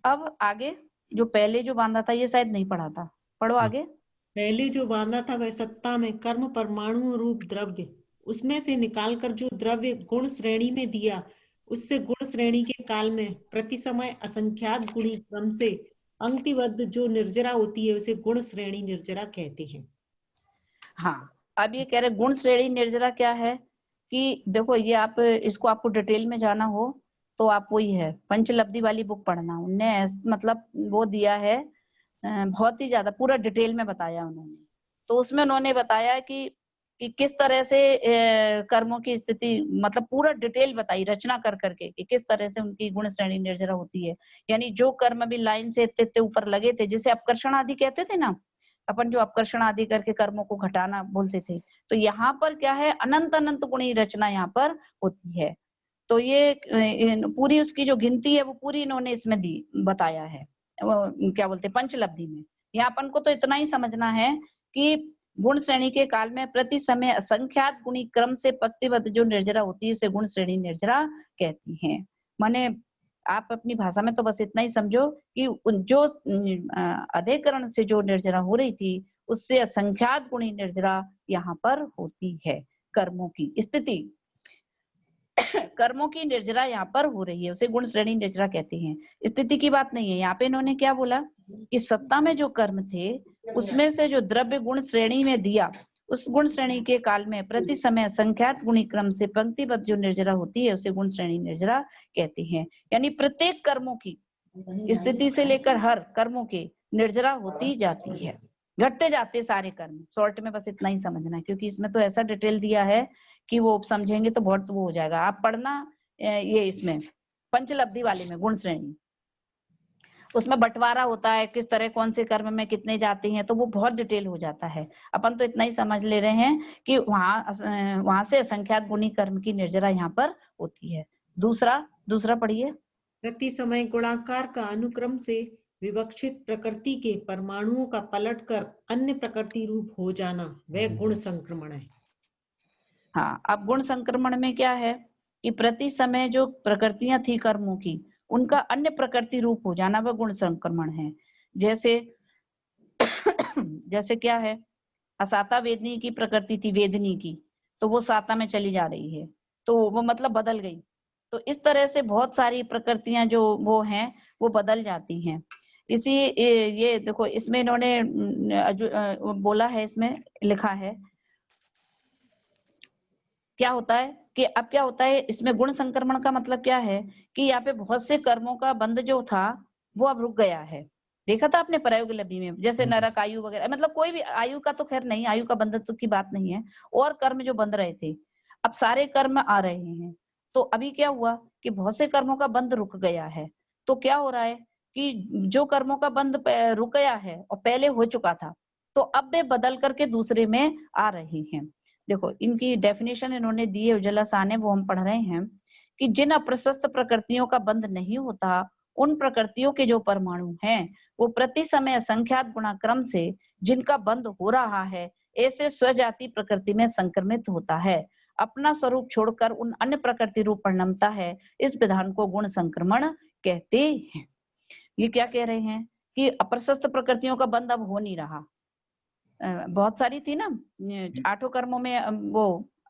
अब आगे जो पहले जो बांधा था ये शायद नहीं पढ़ा था, पढ़ो आगे। पहले जो बांधा था वह सत्ता में कर्म परमाणु रूप द्रव्य, उसमें से निकालकर जो द्रव्य गुण श्रेणी में दिया, उससे गुण श्रेणी के काल में प्रति समय असंख्यात गुणी क्रम से पंक्तिबद्ध जो निर्जरा होती है उसे गुण श्रेणी निर्जरा कहते हैं। हाँ, अब ये कह रहे गुण श्रेणी निर्जरा क्या है कि देखो ये आप इसको आपको डिटेल में जाना हो तो आप वही है पंचलब्धि वाली बुक पढ़ना। उनने मतलब वो दिया है बहुत ही ज्यादा पूरा डिटेल में बताया उन्होंने। तो उसमें उन्होंने बताया कि किस तरह से कर्मों की स्थिति, मतलब पूरा डिटेल बताई रचना कर करके कि किस तरह से उनकी गुण श्रेणी निर्जरा होती है। यानी जो कर्म भी लाइन से इतने इतने ऊपर लगे थे, जिसे अपकर्षण आदि कहते थे ना, अपन जो अपकर्षण आदि करके कर्मों को घटाना बोलते थे, तो यहाँ पर क्या है अनंत अनंत गुणी रचना यहाँ पर होती है। तो ये पूरी उसकी जो गिनती है वो पूरी इन्होंने इसमें दी बताया है, क्या बोलते हैं पंचलब्धि में। यहाँ अपन को तो इतना ही समझना है कि गुण श्रेणी के काल में प्रति समय असंख्यात गुणी क्रम से पंक्तिबद्ध जो निर्जरा होती है उसे गुण श्रेणी निर्जरा कहती हैं। माने आप अपनी भाषा में तो बस इतना ही समझो कि जो अधःकरण से जो निर्जरा हो रही थी उससे असंख्यात गुणी निर्जरा यहाँ पर होती है। कर्मों की स्थिति कर्मों की निर्जरा यहाँ पर हो रही है, उसे गुण श्रेणी निर्जरा कहते हैं। स्थिति की बात नहीं है। यहाँ पे इन्होंने क्या बोला कि सत्ता में जो कर्म थे उसमें से जो द्रव्य गुण श्रेणी में दिया, उस गुण श्रेणी के काल में प्रति समय संख्यात गुणी क्रम से पंक्तिबद्ध जो निर्जरा होती है उसे गुण श्रेणी निर्जरा कहते हैं। यानी प्रत्येक कर्मों की स्थिति से लेकर हर कर्मों के निर्जरा होती जाती है, घटते जाते सारे कर्म। शॉर्ट में बस इतना ही समझना है, क्योंकि इसमें तो ऐसा डिटेल दिया है कि वो समझेंगे तो बहुत वो हो जाएगा। आप पढ़ना ये इसमें पंचलब्धि वाले में गुण श्रेणी, उसमें बंटवारा होता है किस तरह कौन से कर्म में कितने जाते हैं, तो वो बहुत डिटेल हो जाता है। अपन तो इतना ही समझ ले रहे हैं कि वहां से असंख्यात गुणी कर्म की निर्जरा यहाँ पर होती है। दूसरा पढ़िए। प्रति समय गुणाकार का अनुक्रम से विवक्षित प्रकृति के परमाणुओं का पलटकर अन्य प्रकृति रूप हो जाना वह गुण संक्रमण है। हाँ, अब गुण संक्रमण में क्या है कि प्रति समय जो प्रकृतियां थी कर्मों की उनका अन्य प्रकृति रूप हो जाना वह गुण संक्रमण है। जैसे क्या है असाता वेदनी की प्रकृति थी, वेदनी की, तो वो साता में चली जा रही है, तो वो मतलब बदल गई। तो इस तरह से बहुत सारी प्रकृतियां जो वो हैं वो बदल जाती हैं। इसी ये देखो इसमें इन्होंने बोला है, इसमें लिखा है क्या होता है कि अब क्या होता है इसमें गुण संक्रमण का मतलब क्या है कि यहाँ पे बहुत से कर्मों का बंध जो था वो अब रुक गया है। देखा था आपने प्रायोगिक लब्धि में, जैसे नरक आयु वगैरह, मतलब कोई भी आयु का तो खैर नहीं, आयु का बंधन तो की बात नहीं है, और कर्म जो बंध रहे थे अब सारे कर्म आ रहे हैं। तो अभी क्या हुआ कि बहुत से कर्मों का बंध रुक गया है। तो क्या हो रहा है कि जो कर्मों का बंध रुक गया है और पहले हो चुका था, तो अब वे बदल करके दूसरे में आ रहे हैं। देखो इनकी डेफिनेशन इन्होंने दी है उज्ज्वला शाह ने, वो हम पढ़ रहे हैं कि जिन अप्रशस्त प्रकृतियों का बंध नहीं होता उन प्रकृतियों के जो परमाणु हैं वो प्रति समय असंख्यात गुणाक्रम से जिनका बंध हो रहा है ऐसे स्वजाति प्रकृति में संक्रमित होता है। अपना स्वरूप छोड़कर उन अन्य प्रकृति रूप परिणमता है। इस विधान को गुण संक्रमण कहते हैं। ये क्या कह रहे हैं कि अप्रशस्त प्रकृतियों का बंध अब हो नहीं रहा। बहुत सारी थी ना, 8 कर्मों में वो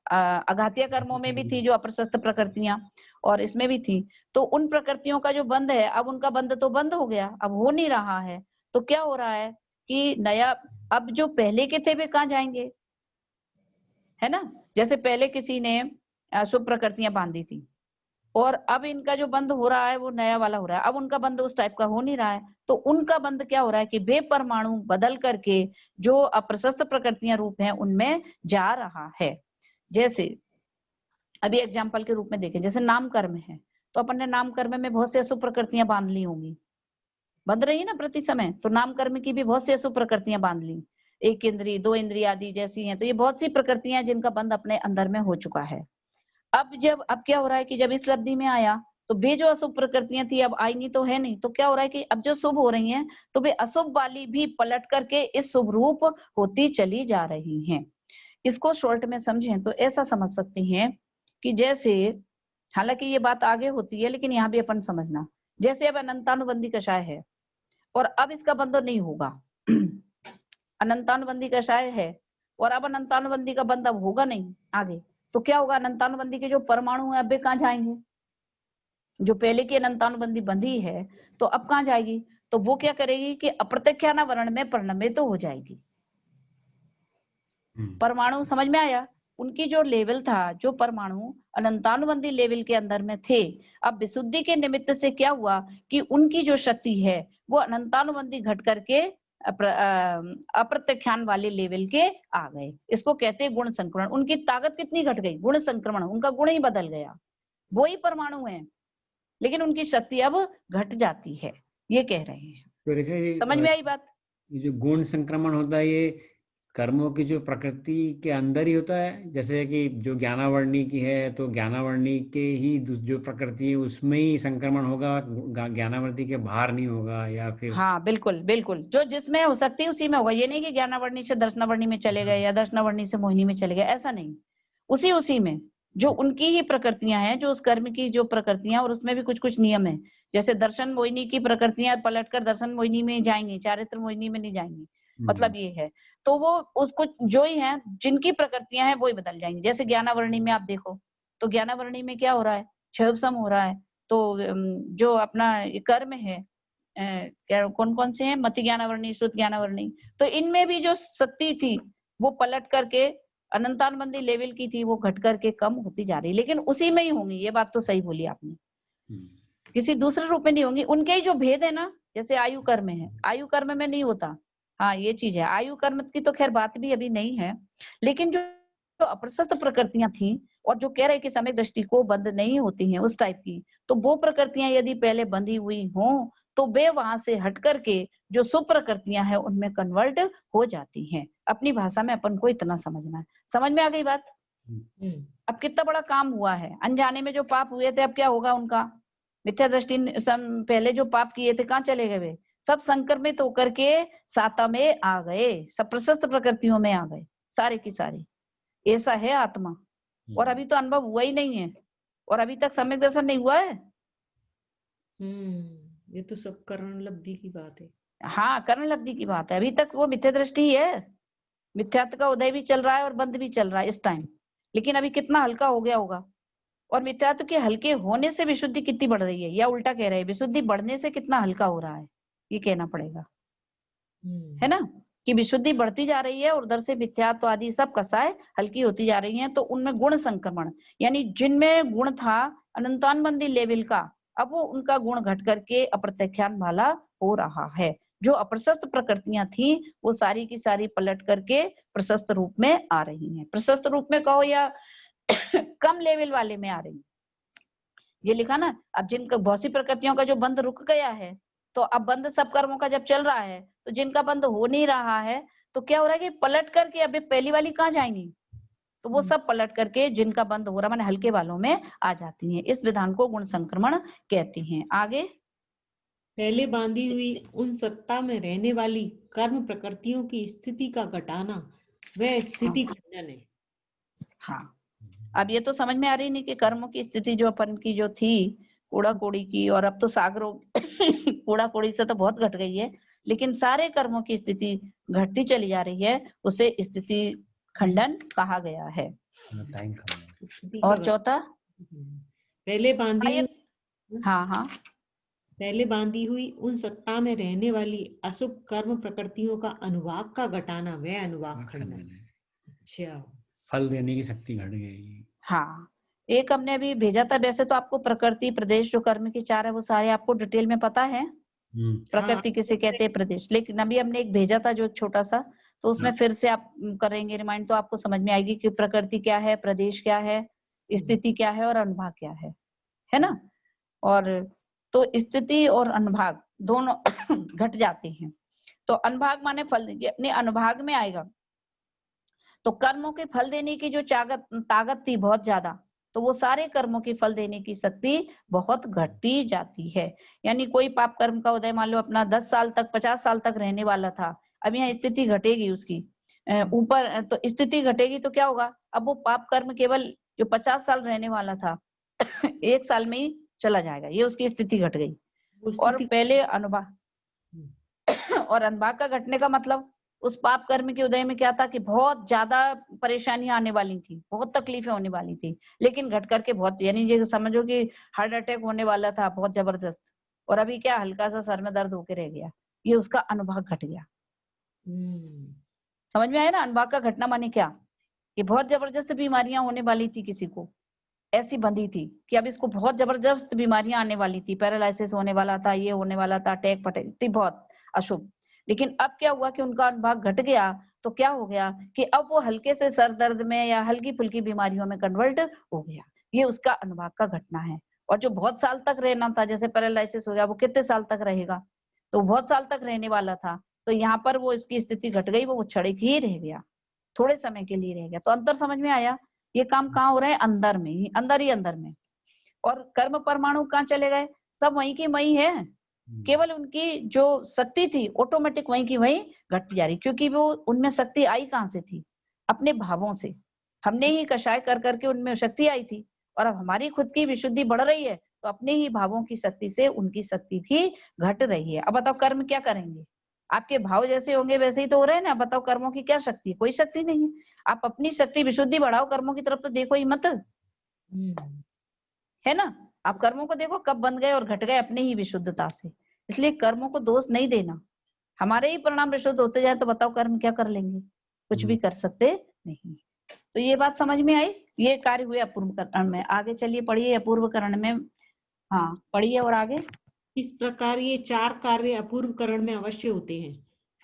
अघातीय कर्मों में भी थी जो अप्रशस्त प्रकृतियां, और इसमें भी थी। तो उन प्रकृतियों का जो बंध है अब उनका बंध तो बंद हो गया, अब हो नहीं रहा है। तो क्या हो रहा है कि नया, अब जो पहले के थे वे कहाँ जाएंगे, है ना। जैसे पहले किसी ने शुभ प्रकृतियां बांधी थी और अब इनका जो बंध हो रहा है वो नया वाला हो रहा है, अब उनका बंध उस टाइप का हो नहीं रहा है। तो उनका बंध क्या हो रहा है कि वे परमाणु बदल करके जो अप्रशस्त प्रकृतियां रूप हैं उनमें जा रहा है। जैसे अभी एग्जाम्पल के रूप में देखें, जैसे नाम कर्म है, तो अपन ने नाम कर्म में बहुत सी अशुभ प्रकृतियां बांध ली होंगी, बंध रही है ना प्रति समय। तो नाम कर्म की भी बहुत सी अशुभ प्रकृतियां बांध ली, 1 इंद्रिय 2 इंद्रिय आदि जैसी हैं। तो ये बहुत सी प्रकृतियां जिनका बंध अपने अंदर में हो चुका है। अब क्या हो रहा है कि जब इस लब्धि में आया तो वे जो अशुभ प्रकृतियां थी अब आई नहीं, तो है नहीं। तो क्या हो रहा है कि अब जो शुभ हो रही हैं तो वे अशुभ वाली भी पलट करके इस शुभ रूप होती चली जा रही हैं। इसको शॉर्ट में समझें तो ऐसा समझ सकते हैं कि जैसे, हालांकि ये बात आगे होती है लेकिन यहाँ भी अपन समझना, जैसे अब अनंतानुबंधी कषाय है और अब इसका बंधन नहीं होगा। अनंतानुबंधी कषाय है और अब अनंतानुबंधी का बंध अब होगा नहीं आगे। तो क्या होगा, अनंतानुबंधी के जो परमाणु है अब वे कहाँ जाएंगे, जो पहले की अनंतानुबंधी बंधी है तो अब कहाँ जाएगी, तो वो क्या करेगी कि अप्रत्यख्याना वर्ण में परिणमित तो हो जाएगी। परमाणु समझ में आया, उनकी जो लेवल था, जो परमाणु अनंतानुबंधी लेवल के अंदर में थे, अब विशुद्धि के निमित्त से क्या हुआ कि उनकी जो शक्ति है वो अनंतानुबंधी घट करके अप्रत्यख्यान वाले लेवल के आ गए। इसको कहते हैं गुण संक्रमण। उनकी ताकत कितनी घट गई, गुण संक्रमण, उनका गुण ही बदल गया। वो ही परमाणु है लेकिन उनकी शक्ति अब घट जाती है, ये कह रहे हैं। तो देखिए समझ में आई बात। ये जो गुण संक्रमण होता है ये कर्मों की जो प्रकृति के अंदर ही होता है। जैसे कि जो ज्ञानावर्णी की है तो ज्ञानावर्णी के ही जो प्रकृति है उसमें ही संक्रमण होगा, ज्ञानावर्णी के बाहर नहीं होगा, या फिर? हाँ बिल्कुल बिल्कुल, जो जिसमें हो सकती है उसी में होगा। ये नहीं कि ज्ञानावर्णी से दर्शनावर्णी में चले गए या दर्शनावर्णी से मोहिनी में चले गए, ऐसा नहीं। उसी में जो उनकी ही प्रकृतियां हैं, जो उस कर्म की जो प्रकृतियां, और उसमें भी कुछ कुछ नियम है। जैसे दर्शन मोहिनी की प्रकृतियां पलटकर दर्शन मोहिनी में जाएंगी, चारित्र मोहिनी में नहीं जाएंगी, मतलब ये है। तो वो उसको जो ही है जिनकी प्रकृतियां हैं वो ही बदल जाएंगी। जैसे ज्ञानावर्णी में आप देखो तो ज्ञानावर्णी में क्या हो रहा है, क्षयोपशम हो रहा है। तो जो अपना कर्म है कौन कौन से हैं, मति ज्ञानावर्णी, श्रुत ज्ञानावर्णी, तो इनमें भी जो शक्ति थी वो पलट करके अनंतानुबंधी लेवल की थी वो घट करके कम होती जा रही, लेकिन उसी में ही होंगी। ये बात तो सही बोली आपने, किसी दूसरे रूप में नहीं होंगी। उनके ही जो भेद है ना, जैसे आयु कर्म है, आयु कर्म में नहीं होता। हाँ ये चीज है, आयु कर्म की तो खैर बात भी अभी नहीं है, लेकिन जो अप्रशस्त प्रकृतियां थी और जो कह रहे कि समय दृष्टि को बंद नहीं होती हैं उस टाइप की, तो वो प्रकृतियां यदि पहले बंधी हुई हों तो वे वहां से हट करके जो शुभ प्रकृतियां हैं उनमें कन्वर्ट हो जाती हैं। अपनी भाषा में अपन को इतना समझना है। समझ में आ गई बात। अब कितना बड़ा काम हुआ है, अनजाने में जो पाप हुए थे अब क्या होगा उनका, मिथ्या दृष्टि पहले जो पाप किए थे कहाँ चले गए, वे सब संक्रमित होकर के साता में आ गए, सब प्रशस्त प्रकृतियों में आ गए सारे की सारी। ऐसा है आत्मा, और अभी तो अनुभव हुआ ही नहीं है, और अभी तक सम्यक दर्शन नहीं हुआ है। ये तो सब कर्ण लब्धि की बात है। हाँ कर्ण लब्धि की बात है, अभी तक वो मिथ्या दृष्टि ही है। मिथ्यात्व का उदय भी चल रहा है और बंध भी चल रहा है इस टाइम, लेकिन अभी कितना हल्का हो गया होगा। और मिथ्यात्व के हल्के होने से विशुद्धि कितनी बढ़ रही है, या उल्टा कह रहे हैं विशुद्धि बढ़ने से कितना हल्का हो रहा है, ये कहना पड़ेगा, है ना, कि विशुद्धि बढ़ती जा रही है और उधर से मिथ्यात्व आदि सब कसाय हल्की होती जा रही हैं। तो उनमें गुण संक्रमण, यानी जिनमें गुण था अनंतानबंदी लेवल का, अब वो उनका गुण घट करके अप्रत्याख्यान वाला हो रहा है। जो अप्रशस्त प्रकृतियां थी वो सारी की सारी पलट करके प्रशस्त रूप में आ रही हैं। प्रशस्त रूप में कहो या कम लेवल वाले में आ रही है। ये लिखा ना, अब जिनका भौतिक प्रकृतियों का जो बंध रुक गया है, तो अब बंध सब कर्मों का जब चल रहा है, तो जिनका बंध हो नहीं रहा है तो क्या हो रहा है कि पलट करके अभी पहली वाली कहाँ जाएंगी, तो वो सब पलट करके जिनका बंध हो रहा माने हल्के वालों में आ जाती हैं। इस विधान को गुण संक्रमण कहते हैं। आगे, पहले बांधी हुई उन सत्ता में रहने वाली कर्म प्रकृतियों की स्थिति का घटाना वह स्थिति खंडन है। हाँ, अब ये तो समझ में आ रही नहीं कि कर्मों की स्थिति जो अपन की जो थी कूड़ा कोड़ी की, और अब तो सागरों कूड़ा कोड़ी से तो बहुत घट गई है, लेकिन सारे कर्मों की स्थिति घटती चली जा रही है, उसे स्थिति खंडन कहा गया है। टाइम खत्म। स्थिति और का चौथा, पहले बांधी हाँ हाँ, पहले बांधी हुई उन सत्ता में रहने वाली अशुभ कर्म प्रकृतियों का अनुभाग का घटाना वह अनुभाग खंडन है। अच्छा, फल देने की शक्ति घट गई। हाँ, एक हमने अभी भेजा था, वैसे तो आपको प्रकृति प्रदेश जो कर्म के चार है वो सारे आपको डिटेल में पता है, प्रकृति किसे कहते हैं, प्रदेश, लेकिन अभी हमने एक भेजा था जो छोटा सा, तो उसमें फिर से आप करेंगे रिमाइंड तो आपको समझ में आएगी कि प्रकृति क्या है, प्रदेश क्या है, स्थिति क्या है और अनुभाग क्या है ना। और तो स्थिति और अनुभाग दोनों घट जाते हैं। तो अनुभाग माने फल, अपने अनुभाग में आएगा तो कर्मों के फल देने की जो ताकत थी बहुत ज्यादा, तो वो सारे कर्मों की फल देने की शक्ति बहुत घटती जाती है। यानी कोई पाप कर्म का उदय मान लो अपना 10 साल तक 50 साल तक रहने वाला था, अब यहाँ स्थिति घटेगी उसकी ऊपर, तो स्थिति घटेगी तो क्या होगा, अब वो पाप कर्म केवल जो 50 साल रहने वाला था 1 साल में ही चला जाएगा, ये उसकी स्थिति घट गई। और पहले अनुभाग और अनुभाग का घटने का मतलब उस पाप कर्म के उदय में क्या था कि बहुत ज्यादा परेशानियां आने वाली थी, बहुत तकलीफें होने वाली थी, लेकिन घट करके बहुत, यानी ये समझो कि हार्ट अटैक होने वाला था बहुत जबरदस्त, और अभी क्या हल्का सा सर में दर्द होके रह गया, ये उसका अनुभाग घट गया। समझ में आया ना, अनुभाग का घटना माने क्या, कि बहुत जबरदस्त बीमारियां होने वाली थी, किसी को ऐसी बंधी थी कि अब इसको बहुत जबरदस्त बीमारियां आने वाली थी, पैरालिसिस होने वाला था, ये होने वाला था, अटैक पटैक थी बहुत अशुभ, लेकिन अब क्या हुआ कि उनका अनुभाग घट गया, तो क्या हो गया कि अब वो हल्के से सर दर्द में या हल्की फुल्की बीमारियों में कन्वर्ट हो गया, ये उसका अनुभाग का घटना है। और जो बहुत साल तक रहना था, जैसे पैरालिसिस हो गया, वो कितने साल तक रहेगा, तो बहुत साल तक रहने वाला था, तो यहाँ पर वो इसकी स्थिति घट गई, वो क्षणिक ही रह गया, थोड़े समय के लिए रह गया। तो अंतर समझ में आया, ये काम कहाँ हो रहा है, अंदर में ही, अंदर में। और कर्म परमाणु कहाँ चले गए, सब वहीं की वहीं है, केवल उनकी जो शक्ति थी ऑटोमेटिक वहीं की वहीं घटती जा रही, क्योंकि वो उनमें शक्ति आई कहाँ से थी, अपने भावों से, हमने ही कषाय कर करके उनमें शक्ति आई थी, और अब हमारी खुद की विशुद्धि बढ़ रही है, तो अपने ही भावों की शक्ति से उनकी शक्ति भी घट रही है। अब बताओ कर्म क्या करेंगे, आपके भाव जैसे होंगे वैसे ही तो हो रहे हैं ना, बताओ कर्मों की क्या शक्ति है, कोई शक्ति नहीं है। आप अपनी शक्ति विशुद्धि बढ़ाओ, कर्मों की तरफ तो देखो ही मत, है ना। आप कर्मों को देखो कब बन गए और घट गए अपने ही विशुद्धता से, इसलिए कर्मों को दोष नहीं देना, हमारे ही परिणाम विशुद्ध होते जाए तो बताओ कर्म क्या कर लेंगे, कुछ भी कर सकते नहीं। तो ये बात समझ में आई, ये कार्य हुए अपूर्व करण में। आगे चलिए पढ़िए अपूर्व करण में, हाँ पढ़िए और आगे। इस प्रकार ये 4 कार्य अपूर्व करण में अवश्य होते हैं।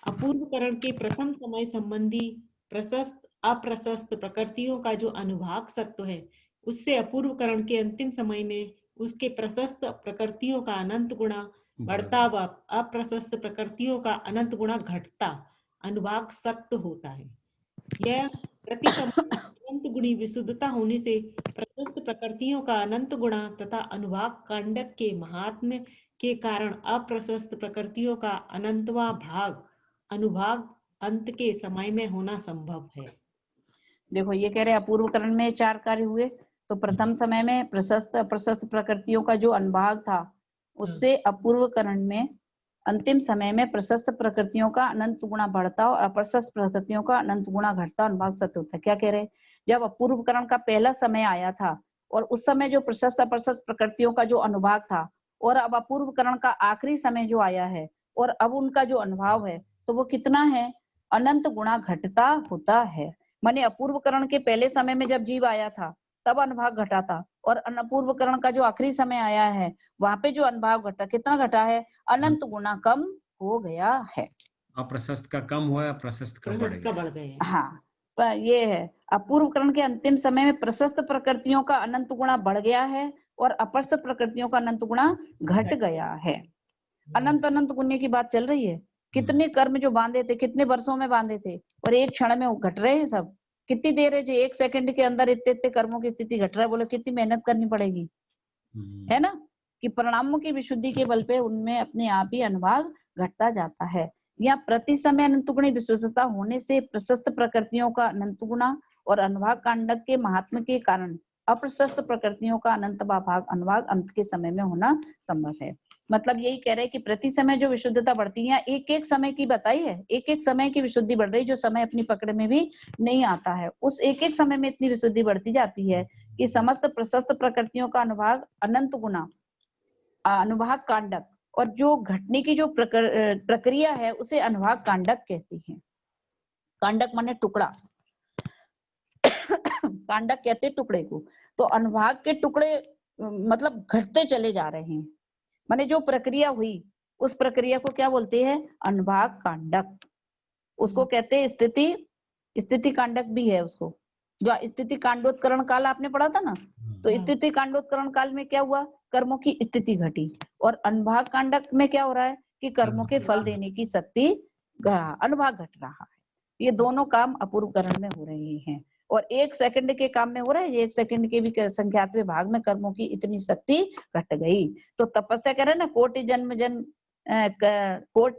अपूर्व करण के प्रथम समय संबंधी प्रशस्त अप्रशस्त प्रकृतियों का जो अनुभाग सत्व है, उससे अपूर्व करण के अंतिम समय में उसके प्रशस्त प्रकृतियों का अनंत गुणा बढ़ता व अप्रशस्त प्रकृतियों का अनंत गुणा घटता अनुभाग सत्व होता है। यह प्रति समय अनंत गुणी विशुद्धता होने से प्रशस्त प्रकृतियों का अनंत गुणा तथा अनुभाग कांडक के महात्म्य के कारण अप्रशस्त प्रकृतियों का अनंतवा भाग अनुभाग अंत के समय में होना संभव है। देखो ये कह रहे हैं अपूर्व करण में 4 कार्य हुए, तो प्रथम समय में प्रशस्त अप्रशस्त प्रकृतियों का जो अनुभाग था, उससे अपूर्व करण में अंतिम समय में प्रशस्त प्रकृतियों का अनंत गुणा बढ़ता और अप्रशस्त प्रकृतियों का अनंत गुणा घटता अनुभाग सत्य होता है। क्या कह रहे हैं? जब अपूर्वकरण का पहला समय आया था और उस समय जो प्रशस्त अप्रशस्त प्रकृतियों का जो अनुभाग था, और अब अपूर्वकरण का आखिरी समय जो आया है और अब उनका जो अनुभव है, तो वो कितना है? अनंत गुणा घटता होता है। माने अपूर्वकरण के पहले समय में जब जीव आया था तब अनुभाग घटा था, और अपूर्वकरण का जो आखिरी समय आया है वहां पे जो अनुभाग घटा, कितना घटा है? अनंत गुना कम हो गया है। अप्रशस्त का कम हुआ है, प्रशस्त का बढ़ प्रशस्त का गया। बढ़ गए हैं। हाँ, पर ये है अपूर्वकरण के अंतिम समय में प्रशस्त प्रकृतियों का अनंत गुणा बढ़ गया है और अप्रशस्त प्रकृतियों का अनंत गुणा घट गया है। अनंत अनंत गुण्य की बात चल रही है। कितने कर्म जो बांधे थे, कितने वर्षों में बांधे थे, और एक क्षण में वो घट रहे हैं सब। कितनी देर है जो एक सेकंड के अंदर इतने इतने कर्मों की स्थिति घट रहा है? बोलो कितनी मेहनत करनी पड़ेगी, है ना? कि परिणामों की विशुद्धि के बल पे उनमें अपने आप ही अनुभाग घटता जाता है। या प्रति समय अनंत गुणी विशुद्धता होने से प्रशस्त प्रकृतियों का अनंत गुणा और अनुभाग कांडक के महात्म के कारण अप्रशस्त प्रकृतियों का अनंत भाग अनुभाग अंत के समय में होना संभव है। मतलब यही कह रहे हैं कि प्रति समय जो विशुद्धता बढ़ती है, एक एक समय की बताई है, एक एक समय की विशुद्धि बढ़ रही, जो समय अपनी पकड़ में भी नहीं आता है, उस एक एक समय में इतनी विशुद्धि बढ़ती जाती है कि समस्त प्रशस्त प्रकृतियों का अनुभाग अनंत गुना अनुभाग कांडक, और जो घटने की जो प्रक्रिया है उसे अनुभाग कांडक कहती है। कांडक माने टुकड़ा, कांडक कहते टुकड़े को। तो अनुभाग के टुकड़े मतलब घटते चले जा रहे हैं, माने जो प्रक्रिया हुई उस प्रक्रिया को क्या बोलते हैं? अनुभाग कांडक। उसको कहते हैं स्थिति, स्थिति कांडक भी है उसको। जो स्थिति कांडोत्करण काल आपने पढ़ा था ना, तो स्थिति कांडोत्करण काल में क्या हुआ? कर्मों की स्थिति घटी। और अनुभाग कांडक में क्या हो रहा है कि कर्मों के फल देने की शक्ति, अनुभाग घट रहा है। ये दोनों काम अपूर्वकरण में हो रहे हैं, और एक सेकंड के काम में हो रहा है। एक सेकंड के भी संख्यात्मक भाग में कर्मों की इतनी शक्ति घट गई। तो तपस्या करें ना, कोटि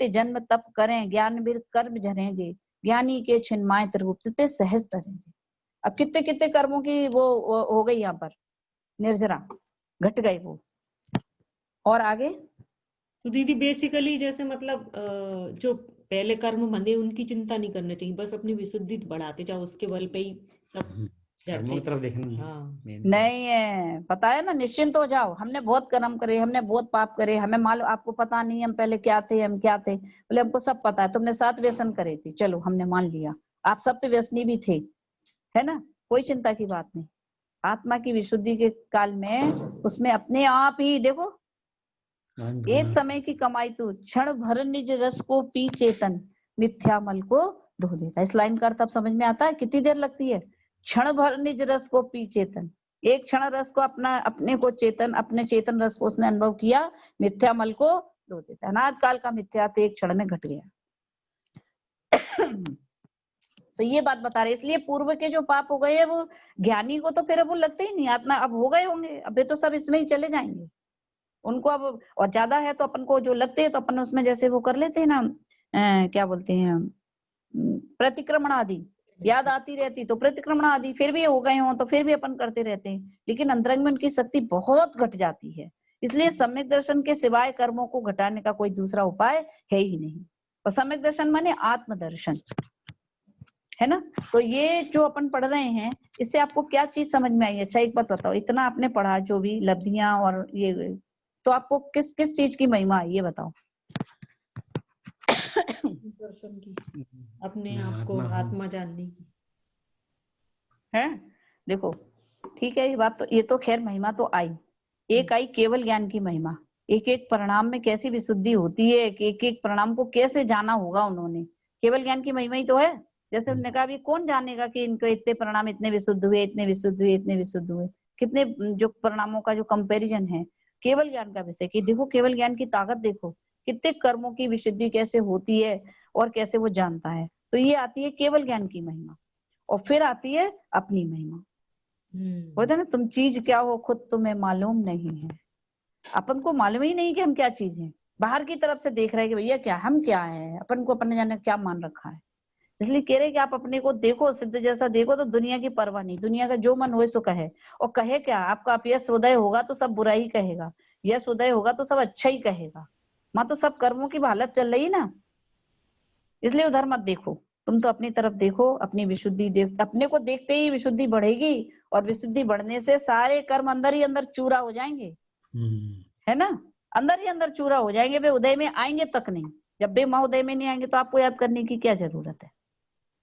जन्म तप करें, ज्ञान बिर कर्म झरें जे, ज्ञानी के छिन्माय त्रिगुप्त ते सहज तरें जे। अब कितने कितने कर्मों की वो हो गई यहाँ पर निर्जरा, घट गई वो। और आगे तो दीदी बेसिकली जैसे मतलब जो पहले कर्म बंधे उनकी चिंता नहीं करनी चाहिए, बस अपनी विशुद्धि बढ़ाते जाओ, उसके बल पे ही सब कर्मों की तरफ देखना है। हाँ नहीं है, पता है ना, निश्चिंत हो जाओ। हमने बहुत कर्म करे, हमने बहुत पाप करे, हमें मालूम, आपको पता नहीं हम पहले क्या थे, हम क्या थे? बोले हमको सब पता है, तुमने 7 व्यसन करे थे, चलो हमने मान लिया, आप सप्त व्यसनी भी थे, है ना? कोई चिंता की बात नहीं। आत्मा की विशुद्धि के काल में उसमें अपने आप ही देखो, एक समय की कमाई तो क्षण भर निज रस को पी चेतन, मिथ्या मल को धो देता। इस लाइन का अर्थ अब समझ में आता है? कितनी देर लगती है? क्षण भर निज रस को पी चेतन, एक क्षण रस को अपने को चेतन, अपने चेतन रस को उसने अनुभव किया, मिथ्या मल को धो देता। अनाद काल का मिथ्या एक क्षण में घट गया। तो ये बात बता रहे, इसलिए पूर्व के जो पाप हो गए वो ज्ञानी को तो फिर वो लगते ही नहीं, आत्मा अब हो गए होंगे, अबे तो सब इसमें ही चले जाएंगे उनको। अब और ज्यादा है तो अपन को जो लगते हैं तो अपन उसमें जैसे वो कर लेते हैं ना, क्या बोलते हैं, प्रतिक्रमण आदि याद आती रहती तो प्रतिक्रमण आदि फिर भी हो गए हो तो फिर भी अपन करते रहते हैं, लेकिन अंतरंग में उनकी शक्ति बहुत घट जाती है। इसलिए सम्यक दर्शन के सिवाय कर्मों को घटाने का कोई दूसरा उपाय है ही नहीं। और सम्यक दर्शन माने आत्मदर्शन, है ना? तो ये जो अपन पढ़ रहे हैं इससे आपको क्या चीज समझ में आई? अच्छा एक बात बताओ, इतना आपने पढ़ा जो भी लब्धियां और ये, तो आपको किस किस चीज की महिमा है ये बताओ? दर्शन की, अपने आप को आत्मा जानने की है। देखो ठीक है, ये बात तो, ये तो खैर महिमा तो आई, एक आई केवल ज्ञान की महिमा। एक एक परिणाम में कैसी विशुद्धि होती है, एक एक परिणाम को कैसे जाना होगा उन्होंने, केवल ज्ञान की महिमा ही तो है। जैसे उन्होंने कहा अभी कौन जानेगा कि इनके इतने परिणाम इतने विशुद्ध हुए, इतने विशुद्ध हुए, इतने विशुद्ध हुए, कितने जो परिणामों का जो कंपैरिजन है केवल ज्ञान का विषय कि देखो केवल ज्ञान की ताकत देखो, कितने कर्मों की विशुद्धि कैसे होती है और कैसे वो जानता है। तो ये आती है केवल ज्ञान की महिमा, और फिर आती है अपनी महिमा। बोलते ना, तुम चीज क्या हो खुद तुम्हें मालूम नहीं है। अपन को मालूम ही नहीं कि हम क्या चीज हैं, बाहर की तरफ से देख रहे हैं कि भैया क्या हम क्या है, अपन को अपने जाने क्या मान रखा है। इसलिए कह रहे कि आप अपने को देखो, सिद्ध जैसा देखो, तो दुनिया की परवाह नहीं, दुनिया का जो मन हो सो कहे। और कहे क्या, आपका यश उदय होगा तो सब बुरा ही कहेगा, यश उदय होगा तो सब अच्छा ही कहेगा। वहां तो सब कर्मों की हालत चल रही ना, इसलिए उधर मत देखो, तुम तो अपनी तरफ देखो, अपनी विशुद्धि देख, अपने को देखते ही विशुद्धि बढ़ेगी, और विशुद्धि बढ़ने से सारे कर्म अंदर ही अंदर चूरा हो जाएंगे, है ना, अंदर ही अंदर चूरा हो जाएंगे, वे उदय में आएंगे तक नहीं। जब वे उदय में नहीं आएंगे तो आपको याद करने की क्या जरूरत है।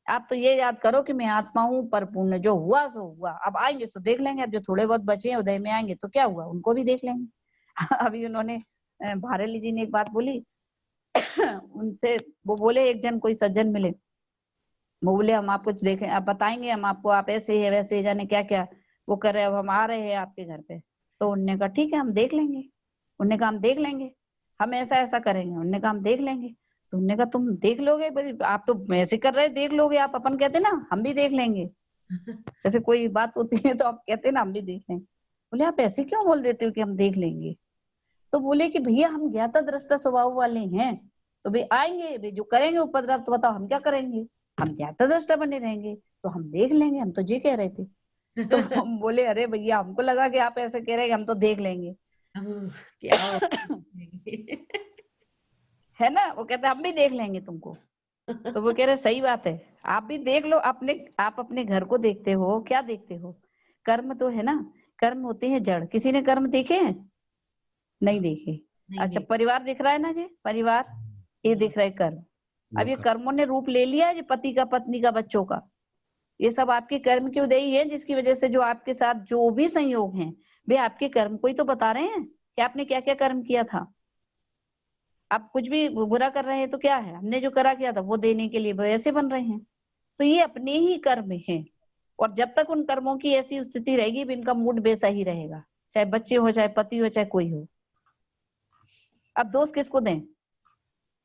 आप तो ये याद करो कि मैं आत्मा हूँ परिपूर्ण, जो हुआ सो हुआ, अब आएंगे तो देख लेंगे, अब जो थोड़े बहुत बचे हैं उदय में आएंगे तो क्या हुआ, उनको भी देख लेंगे। अभी उन्होंने भारली जी ने एक बात बोली, उनसे वो बोले, एक जन कोई सज्जन मिले, वो बोले हम आपको देखें, आप बताएंगे हम आपको, आप ऐसे है वैसे जाने क्या क्या वो कर रहे हैं, अब हम आ रहे हैं आपके घर पे। तो उनने कहा ठीक है हम देख लेंगे, उनने कहा हम देख लेंगे, हम ऐसा ऐसा करेंगे, उनने कहा हम देख लेंगे। तो उनने कहा तुम देख लोगे, भाई आप तो ऐसे कर रहे देख लोगे, आप अपन कहते ना हम भी देख लेंगे, जैसे कोई बात होती है तो आप कहते ना हम भी देख लेंगे। बोले आप ऐसे क्यों बोल देते हो कि हम देख लेंगे। तो बोले कि भैया हम ज्ञाता दृष्टा स्वभाव वाले हैं, तो भाई आएंगे, भाई जो करेंगे उपद्रव, तो बताओ हम क्या करेंगे, हम ज्ञाता दृष्टा बने रहेंगे, तो हम देख लेंगे, हम तो ये कह रहे थे। तो हम बोले अरे भैया हमको लगा कि आप ऐसे कह रहे हैं हम तो देख लेंगे। क्या है ना, वो कहते हम भी देख लेंगे तुमको। तो वो कह रहे सही बात है, आप भी देख लो, आप अपने घर को देखते हो, क्या देखते हो, कर्म तो है ना, कर्म होते हैं जड़, किसी ने कर्म देखे हैं, नहीं देखे। अच्छा परिवार दिख रहा है ना जी, परिवार ये दिख रहा है कर्म। अब ये कर्मों ने रूप ले लिया है, जो पति का, पत्नी का, बच्चों का, ये सब आपके कर्म की उदय है, जिसकी वजह से जो आपके साथ जो भी संयोग हैं वे आपके कर्म को ही तो बता रहे हैं कि आपने क्या क्या कर्म किया था। आप कुछ भी बुरा कर रहे हैं तो क्या है, हमने जो करा किया था वो देने के लिए वो ऐसे बन रहे हैं, तो ये अपने ही कर्म हैं। और जब तक उन कर्मों की ऐसी स्थिति रहेगी भी इनका मूड वैसा ही रहेगा, चाहे बच्चे हो, चाहे पति हो, चाहे कोई हो। अब दोष किसको दें,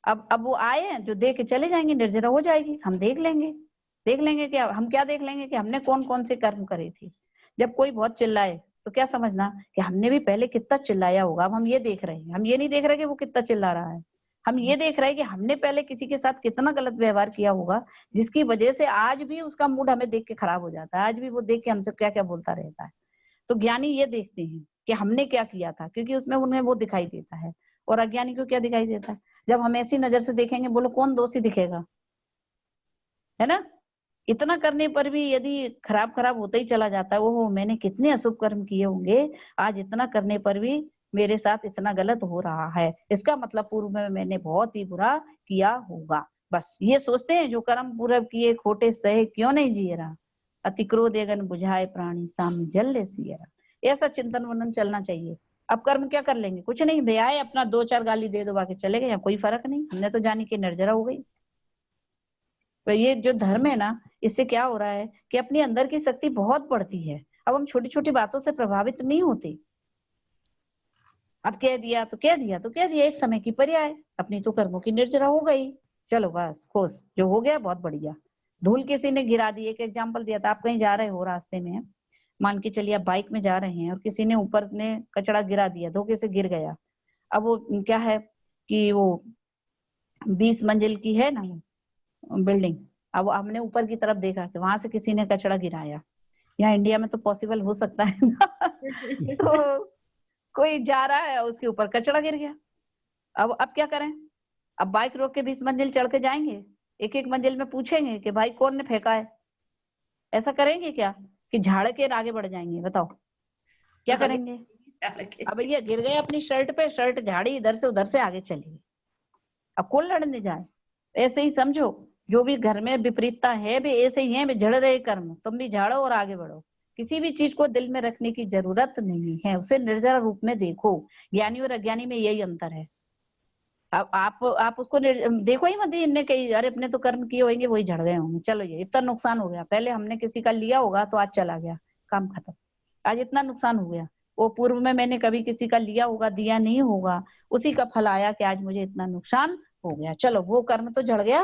अब वो आए हैं जो दे के चले जाएंगे, निर्जरा हो जाएगी, हम देख लेंगे क्या, हम क्या देख लेंगे कि हमने कौन कौन से कर्म करे थे। जब कोई बहुत चिल्लाए तो क्या समझना कि हमने भी पहले कितना चिल्लाया होगा, अब हम ये देख रहे हैं, हम ये नहीं देख रहे कि वो कितना चिल्ला रहा है, हम ये देख रहे हैं कि हमने पहले किसी के साथ कितना गलत व्यवहार किया होगा, जिसकी वजह से आज भी उसका मूड हमें देख के खराब हो जाता है, आज भी वो देख के हमसे क्या क्या बोलता रहता है। तो ज्ञानी ये देखते हैं कि हमने क्या किया था, क्योंकि उसमें उन्हें वो दिखाई देता है। और अज्ञानी को क्या दिखाई देता है, जब हम ऐसी नजर से देखेंगे, बोलो कौन दोषी दिखेगा, है ना। इतना करने पर भी यदि खराब खराब होता ही चला जाता है, वो मैंने कितने अशुभ कर्म किए होंगे, आज इतना करने पर भी मेरे साथ इतना गलत हो रहा है, इसका मतलब पूर्व में मैंने बहुत ही बुरा किया होगा। बस ये सोचते हैं जो कर्म पूर्व किए खोटे सहे क्यों नहीं जिए रहा, अति क्रोध एगन बुझाए प्राणी साम जल ले सियरा। ऐसा चिंतन मनन चलना चाहिए। अब कर्म क्या कर लेंगे, कुछ नहीं, दे आए अपना दो चार गाली दे दो बाकी चले गए, कोई फर्क नहीं, हमने तो जानी कि निर्जरा हो गई। तो ये जो धर्म है ना, इससे क्या हो रहा है कि अपनी अंदर की शक्ति बहुत बढ़ती है। अब हम छोटी छोटी बातों से प्रभावित नहीं होते। अब कह दिया तो कह दिया तो कह दिया, एक समय की पर्याय, अपनी तो कर्मों की निर्जरा हो गई, चलो बस खुश, जो हो गया बहुत बढ़िया। धूल किसी ने गिरा दी, एक एग्जाम्पल दिया था, आप कहीं जा रहे हो रास्ते में, मान के चलिए आप बाइक में जा रहे हैं और किसी ने ऊपर ने कचरा गिरा दिया, धोखे से गिर गया। अब वो क्या है कि वो 20 मंजिल की है ना बिल्डिंग, अब हमने ऊपर की तरफ देखा कि वहां से किसी ने कचरा गिराया, यहाँ इंडिया में तो पॉसिबल हो सकता है ना। तो कोई जा रहा है उसके ऊपर कचरा गिर गया, अब क्या करें, अब बाइक रोक के 20 मंजिल चढ़ के जाएंगे, एक एक मंजिल में पूछेंगे कि भाई कौन ने फेंका है, ऐसा करेंगे क्या कि झाड़ के आगे बढ़ जाएंगे, बताओ क्या करेंगे। अब ये गिर गए अपनी शर्ट पे, शर्ट झाड़ी, इधर से उधर से आगे चली गई, अब कौन लड़ने जाए। ऐसे ही समझो जो भी घर में विपरीतता है भी ऐसे ही है, भी झड़ रहे कर्म, तुम भी झाड़ो और आगे बढ़ो। किसी भी चीज को दिल में रखने की जरूरत नहीं है, उसे निर्जरा रूप में देखो। ज्ञानी और अज्ञानी में यही अंतर है। अब आप उसको देखो ही मत, इनने कही अरे अपने तो कर्म किए होंगे वही झड़ गए होंगे, चलो ये इतना नुकसान हो गया, पहले हमने किसी का लिया होगा तो आज चला गया, काम खत्म, आज इतना नुकसान हो गया, वो पूर्व में मैंने कभी किसी का लिया होगा, दिया नहीं होगा, उसी का फल आया कि आज मुझे इतना नुकसान हो गया, चलो वो कर्म तो झड़ गया,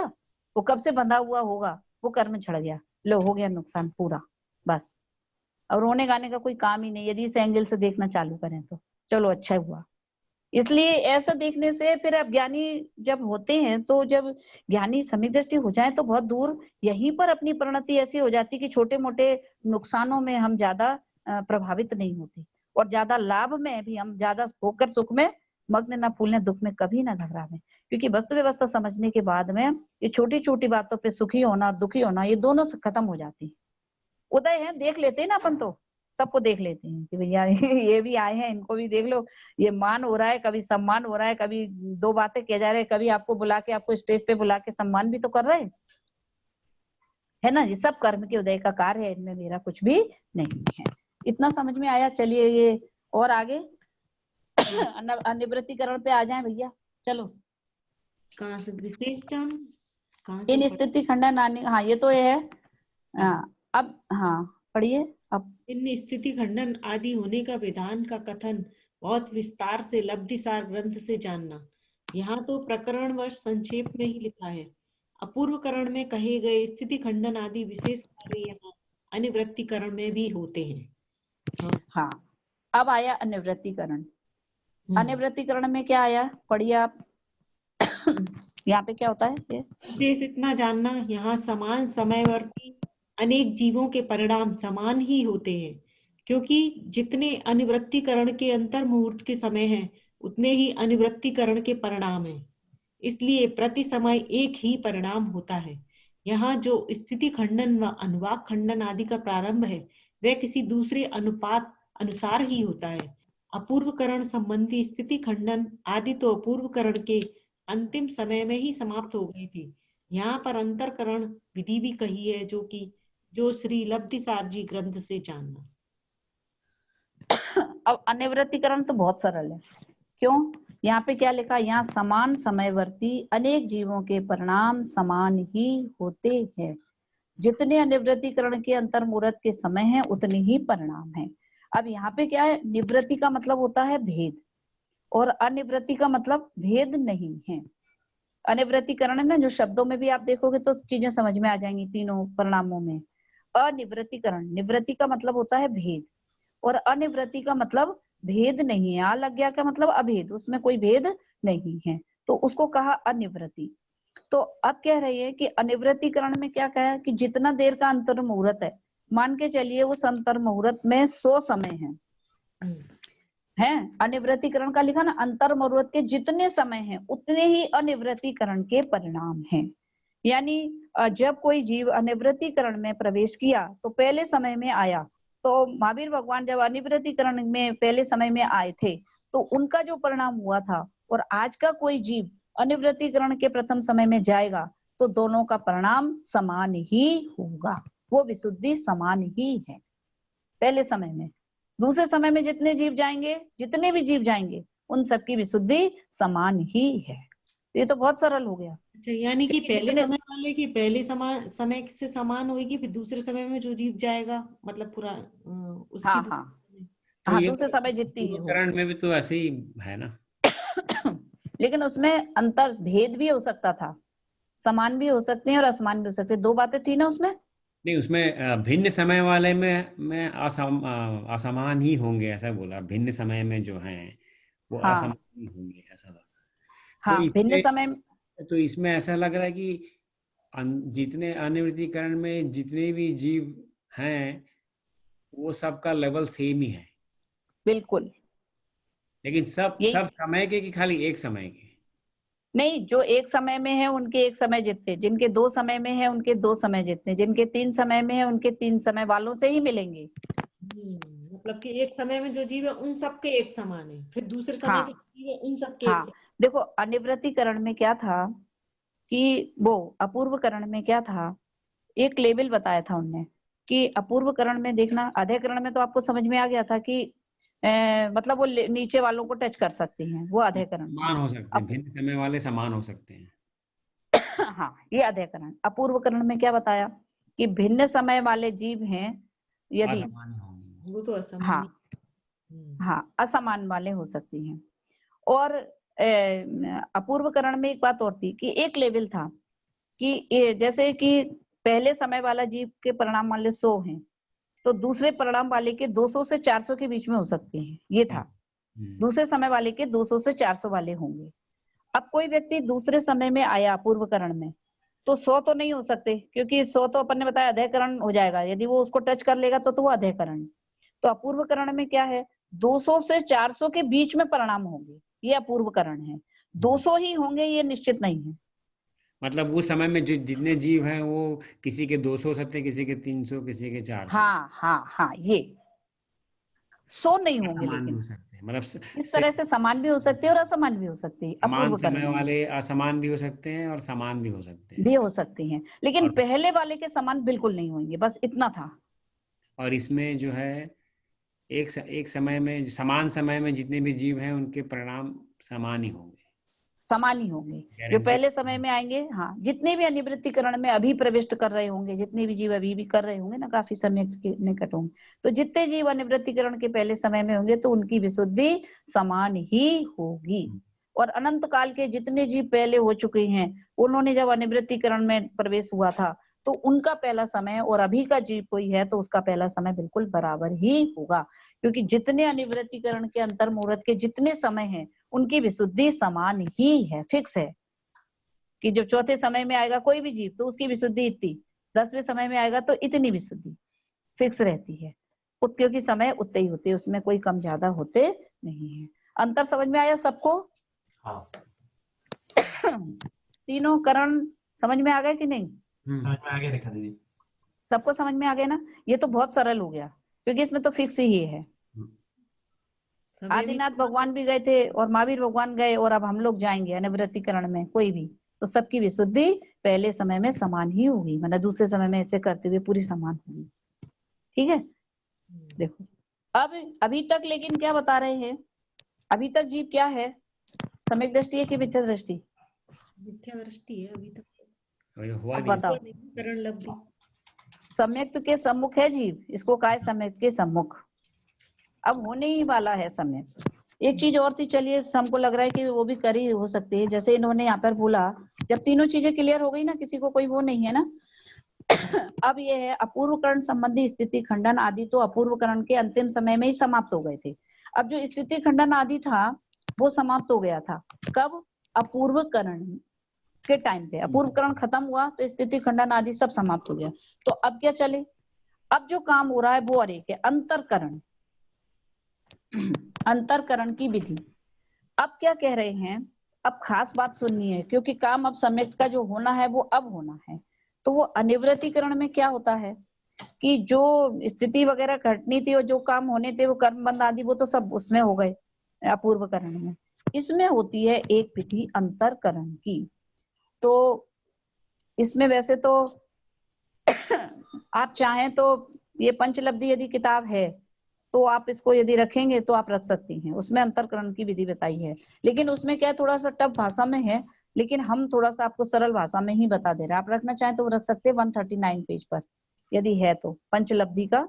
वो कब से बंधा हुआ होगा, वो कर्म झड़ गया, लो हो गया नुकसान पूरा, बस। और रोने गाने का कोई काम ही नहीं, यदि इस एंगल से देखना चालू करें तो चलो अच्छा हुआ। इसलिए ऐसा देखने से फिर अब ज्ञानी जब होते हैं, तो जब ज्ञानी समीप दृष्टि हो जाए तो बहुत दूर यहीं पर अपनी परिणति ऐसी हो जाती कि छोटे मोटे नुकसानों में हम ज्यादा प्रभावित नहीं होते, और ज्यादा लाभ में भी हम ज्यादा होकर सुख में मग्न न फूलने दुख में कभी न घबरावे। क्योंकि वस्तु व्यवस्था समझने के बाद में ये छोटी छोटी बातों पे सुखी होना और दुखी होना ये दोनों खत्म हो जाती है। उदय है देख लेते हैं ना अपन, तो सबको देख लेते हैं कि भैया ये भी आए हैं, इनको भी देख लो, ये मान हो रहा है, कभी सम्मान हो रहा है, कभी दो बातें किए जा रहे हैं, कभी आपको बुला के, आपको स्टेज पे बुला के सम्मान भी तो कर रहे हैं, है ना। ये सब कर्म के उदय का कार्य है, इनमें मेरा कुछ भी नहीं है। इतना समझ में आया। चलिए ये और आगे अनिवृत्तिकरण पे आ जाए भैया, चलो। कहाँ से विशेष ज्ञान, कहाँ से इन स्थिति खंडन हाँ ये तो ये है। अब हाँ पढ़िए अब। इन स्थिति खंडन आदि होने का विधान का कथन बहुत विस्तार से लब्धिसार ग्रंथ से जानना। यहाँ तो प्रकरणवश संक्षेप में ही लिखा है। अपूर्वकरण में कहे गए स्थिति खंडन आदि विशेष कार्य यहाँ अनिवृत्तिकरण में भी होते हैं। हाँ अब आया अनिवृत्तिकरण। अनिवृत्तिकरण में क्या आया, पढ़िए आप। यहाँ पे क्या होता है ये? उद्देश्य इतना जानना, यहाँ समान समयवर्ती अनेक जीवों के परिणाम समान ही होते हैं, क्योंकि जितने अनिवृत्तिकरण के अंतर मुहूर्त के समय हैं, उतने ही अनिवृत्तिकरण के परिणाम हैं। इसलिए प्रति समय एक ही परिणाम होता है। यहाँ जो स्थिति खंडन व अनुवाद खंडन आदि का प्रारंभ है, वह किसी दूसरे अनुपात अनुसार ही होता है। अपूर्वकरण संबंधी स्थिति खंडन आदि तो अपूर्वकरण के अंतिम समय में ही समाप्त हो गई थी। यहाँ पर अंतरकरण विधि भी कही है, जो श्री लब्धिसार जी ग्रंथ से जानना। अब अनिवृत्तिकरण तो बहुत सरल है। क्यों? यहाँ पे क्या लिखा, यहाँ समान समयवर्ती अनेक जीवों के परिणाम समान ही होते हैं। जितने अनिवृत्तिकरण के अंतर मुहूर्त के समय हैं, उतने ही परिणाम हैं। अब यहाँ पे क्या है, निवृत्ति का मतलब होता है भेद और अनिवृत्ति का मतलब भेद नहीं है। अनिवृत्तिकरण है ना, जो शब्दों में भी आप देखोगे तो चीजें समझ में आ जाएंगी तीनों परिणामों में। अनिवृत्तिकरण, निवृत्ति का मतलब होता है भेद और अनिवृत्ति का मतलब भेद नहीं है। अलज्ञा का मतलब अभेद, उसमें कोई भेद नहीं है, तो उसको कहा अनिवृत्ति। तो अब कह रही है कि अनिवृत्तिकरण में क्या कहा कि जितना देर का अंतर मुहूर्त है, मान के चलिए उस अंतर मुहूर्त में 100 समय है अनिवृत्तिकरण का लिखा ना, अंतर मुहूर्त के जितने समय हैं उतने ही अनिवृत्तिकरण के परिणाम हैं। यानी जब कोई जीव अनिवृत्तिकरण में प्रवेश किया तो पहले समय में आया, तो महावीर भगवान जब अनिवृत्तिकरण में पहले समय में आए थे तो उनका जो परिणाम हुआ था, और आज का कोई जीव अनिवृत्तिकरण के प्रथम समय में जाएगा तो दोनों का परिणाम समान ही होगा। वो विशुद्धि समान ही है पहले समय में। दूसरे समय में जितने जीव जाएंगे, जितने भी जीव जाएंगे, उन सबकी विशुद्धि समान ही है। ये तो बहुत सरल हो गया। अच्छा, यानी कि पहले समय वाले की पहले समय से समान होगी, फिर दूसरे समय में जो जीव जाएगा मतलब पूरा उसकी हाँ, दूसरे समय जितनी है करण में भी तो ऐसे ही है ना। लेकिन उसमें अंतर भेद भी हो सकता था, समान भी हो सकते हैं और असमान भी हो सकते हैं। दो बातें थी ना उसमें। नहीं, उसमें भिन्न समय वाले में असमान ही होंगे, ऐसा बोला। भिन्न समय में जो हैं वो असमान ही होंगे, ऐसा लगा। हाँ, तो भिन्न समय। तो इसमें ऐसा लग रहा है कि जितने अनिवृत्तिकरण में जितने भी जीव हैं वो सबका लेवल सेम ही है। बिल्कुल। लेकिन सब समय के कि खाली एक समय के? नहीं, जो एक समय में है उनके एक समय जितने, जिनके 2 समय में है उनके 2 समय जितने, जिनके 3 समय में है उनके 3 समय वालों से ही मिलेंगे। मतलब कि एक समय में जो जीव है उन सबके एक समान है, फिर दूसरे समय के जीव है उन सबके एक समान। देखो अनिवृत्तिकरण में क्या था कि वो अपूर्वकरण में क्या था, एक लेवल बताया था उनने कि अपूर्वकरण में देखना, अधेकरण में तो आपको समझ में आ गया था कि मतलब वो नीचे वालों को टच कर सकती हैं, वो अधेकरण समान हो सकते हैं, भिन्न समय वाले समान हो सकते हैं। हाँ, ये अधेकरण। अपूर्वकरण में क्या बताया कि भिन्न समय वाले जीव हैं यदि वो तो असमान, हाँ असमान वाले हो सकती हैं। और अपूर्वकरण में एक बात और थी कि एक लेवल था कि जैसे कि पहले समय वाला जीव के परिणाम वाले 100 हैं, तो दूसरे परिणाम वाले के 200 से 400 के बीच में हो सकते हैं, ये था। दूसरे समय वाले के 200 से 400 वाले होंगे। अब कोई व्यक्ति दूसरे समय में आया अपूर्वकरण में, तो 100 तो नहीं हो सकते, क्योंकि 100 तो अपन ने बताया अधेकरण हो जाएगा, यदि वो उसको टच कर लेगा तो वो अधेकरण। तो अपूर्वकरण में क्या है, 200 से 400 के बीच में परिणाम होंगे, ये अपूर्वकरण है। 200 ही होंगे ये निश्चित नहीं है। मतलब उस समय में जो जितने जीव हैं वो किसी के 200 हो सकते हैं, किसी के 300, किसी के 400। हाँ हाँ हाँ, ये 100 नहीं होंगे, समान भी लेकिन हो सकते हैं, मतलब इस तरह से समान भी हो सकती है और असमान भी हो सकती है। समान अपूर्वकरण समय में वाले असमान भी हो सकते हैं और समान भी हो सकते हैं। भी हो सकती हैं, लेकिन और- पहले वाले के समान बिल्कुल नहीं होंगे, बस इतना था। और इसमें जो है एक समय में, समान समय में जितने भी जीव हैं उनके परिणाम समान ही होंगे, समान ही होंगे। जो गारंटी। पहले समय में आएंगे, हाँ, जितने भी अनिवृत्तिकरण में अभी प्रविष्ट कर रहे होंगे, जितने भी जीव अभी भी कर रहे होंगे ना, काफी समय के निकट होंगे, तो जितने जीव अनिवृत्तिकरण के पहले समय में होंगे तो उनकी विशुद्धि समान ही होगी। और अनंत काल के जितने जीव पहले हो चुके हैं, उन्होंने जब अनिवृत्तिकरण में प्रवेश हुआ था तो उनका पहला समय और अभी का जीव कोई है तो उसका पहला समय बिल्कुल बराबर ही होगा, क्योंकि जितने अनिवृत्तिकरण के अंतर मुहूर्त के जितने समय हैं उनकी विशुद्धि समान ही है, फिक्स है। कि जब चौथे समय में आएगा कोई भी जीव तो उसकी विशुद्धि इतनी, 10वें समय में आएगा तो इतनी विशुद्धि फिक्स रहती है, क्योंकि समय उतने ही होते हैं, उसमें कोई कम ज्यादा होते नहीं है। अंतर समझ में आया सबको? हाँ, तीनों करण समझ में आ गए कि नहीं? समझ में आ गया रेखा दीदी? सबको समझ में आ गया ना? ये तो बहुत सरल हो गया, क्योंकि इसमें तो फिक्स ही है। समय में आदिनाथ भगवान भी गए थे और महावीर भगवान गए, और अब हम लोग जाएंगे अनिवृत्तिकरण में कोई भी, तो सबकी विशुद्धि पहले समय में समान ही होगी, मतलब दूसरे समय में ऐसे करते हुए पूरी समान होगी। ठीक है, देखो अब अभी तक लेकिन क्या बता रहे हैं? अभी तक जीव क्या है? सम्यक दृष्टि है कि मिथ्या दृष्टि? मिथ्या दृष्टि है अभी तक। और ये हुआ अब भी बताओ। करण लब्धि। सम्यक्त के सम्मुख है जीव, इसको कहा है सम्यक्त के सम्मुख। अब होने ही वाला है सम्यक। एक चीज और थी, चलिए हमको लग रहा है कि वो भी कर ही हो सकती है, जैसे इन्होंने यहाँ पर बोला, जब तीनों चीजें क्लियर हो गई ना, किसी को कोई वो नहीं है ना, अब ये है अपूर्वकरण संबंधी स्थिति खंडन आदि तो अपूर्वकरण के अंतिम समय में ही समाप्त हो गए थे। अब जो स्थिति खंडन आदि था वो समाप्त हो गया था। कब? अपूर्वकरण के टाइम पे अपूर्वकरण खत्म हुआ तो स्थिति खंडन आदि सब समाप्त हो गया। तो अब क्या चले? अब जो काम हो रहा है वो और एक है अंतरकरण। अंतरकरण की विधि। अब क्या कह रहे हैं? अब खास बात सुननी है, क्योंकि काम अब सम्यक का जो होना है वो अब होना है। तो वो अनिवृत्तिकरण में क्या होता है कि जो स्थिति वगैरह घटनी थी और जो काम होने थे वो कर्म बंध आदि वो तो सब उसमें हो गए अपूर्वकरण में। इसमें होती है एक विधि अंतरकरण की। तो इसमें वैसे तो आप चाहें तो ये पंचलब्धि यदि किताब है तो आप इसको यदि रखेंगे तो आप रख सकती हैं, उसमें अंतरकरण की विधि बताई है। लेकिन उसमें क्या थोड़ा सा टफ भाषा में है, लेकिन हम थोड़ा सा आपको सरल भाषा में ही बता दे रहे हैं। आप रखना चाहें तो वो रख सकते हैं 139 पेज पर यदि है तो, पंचलब्धि का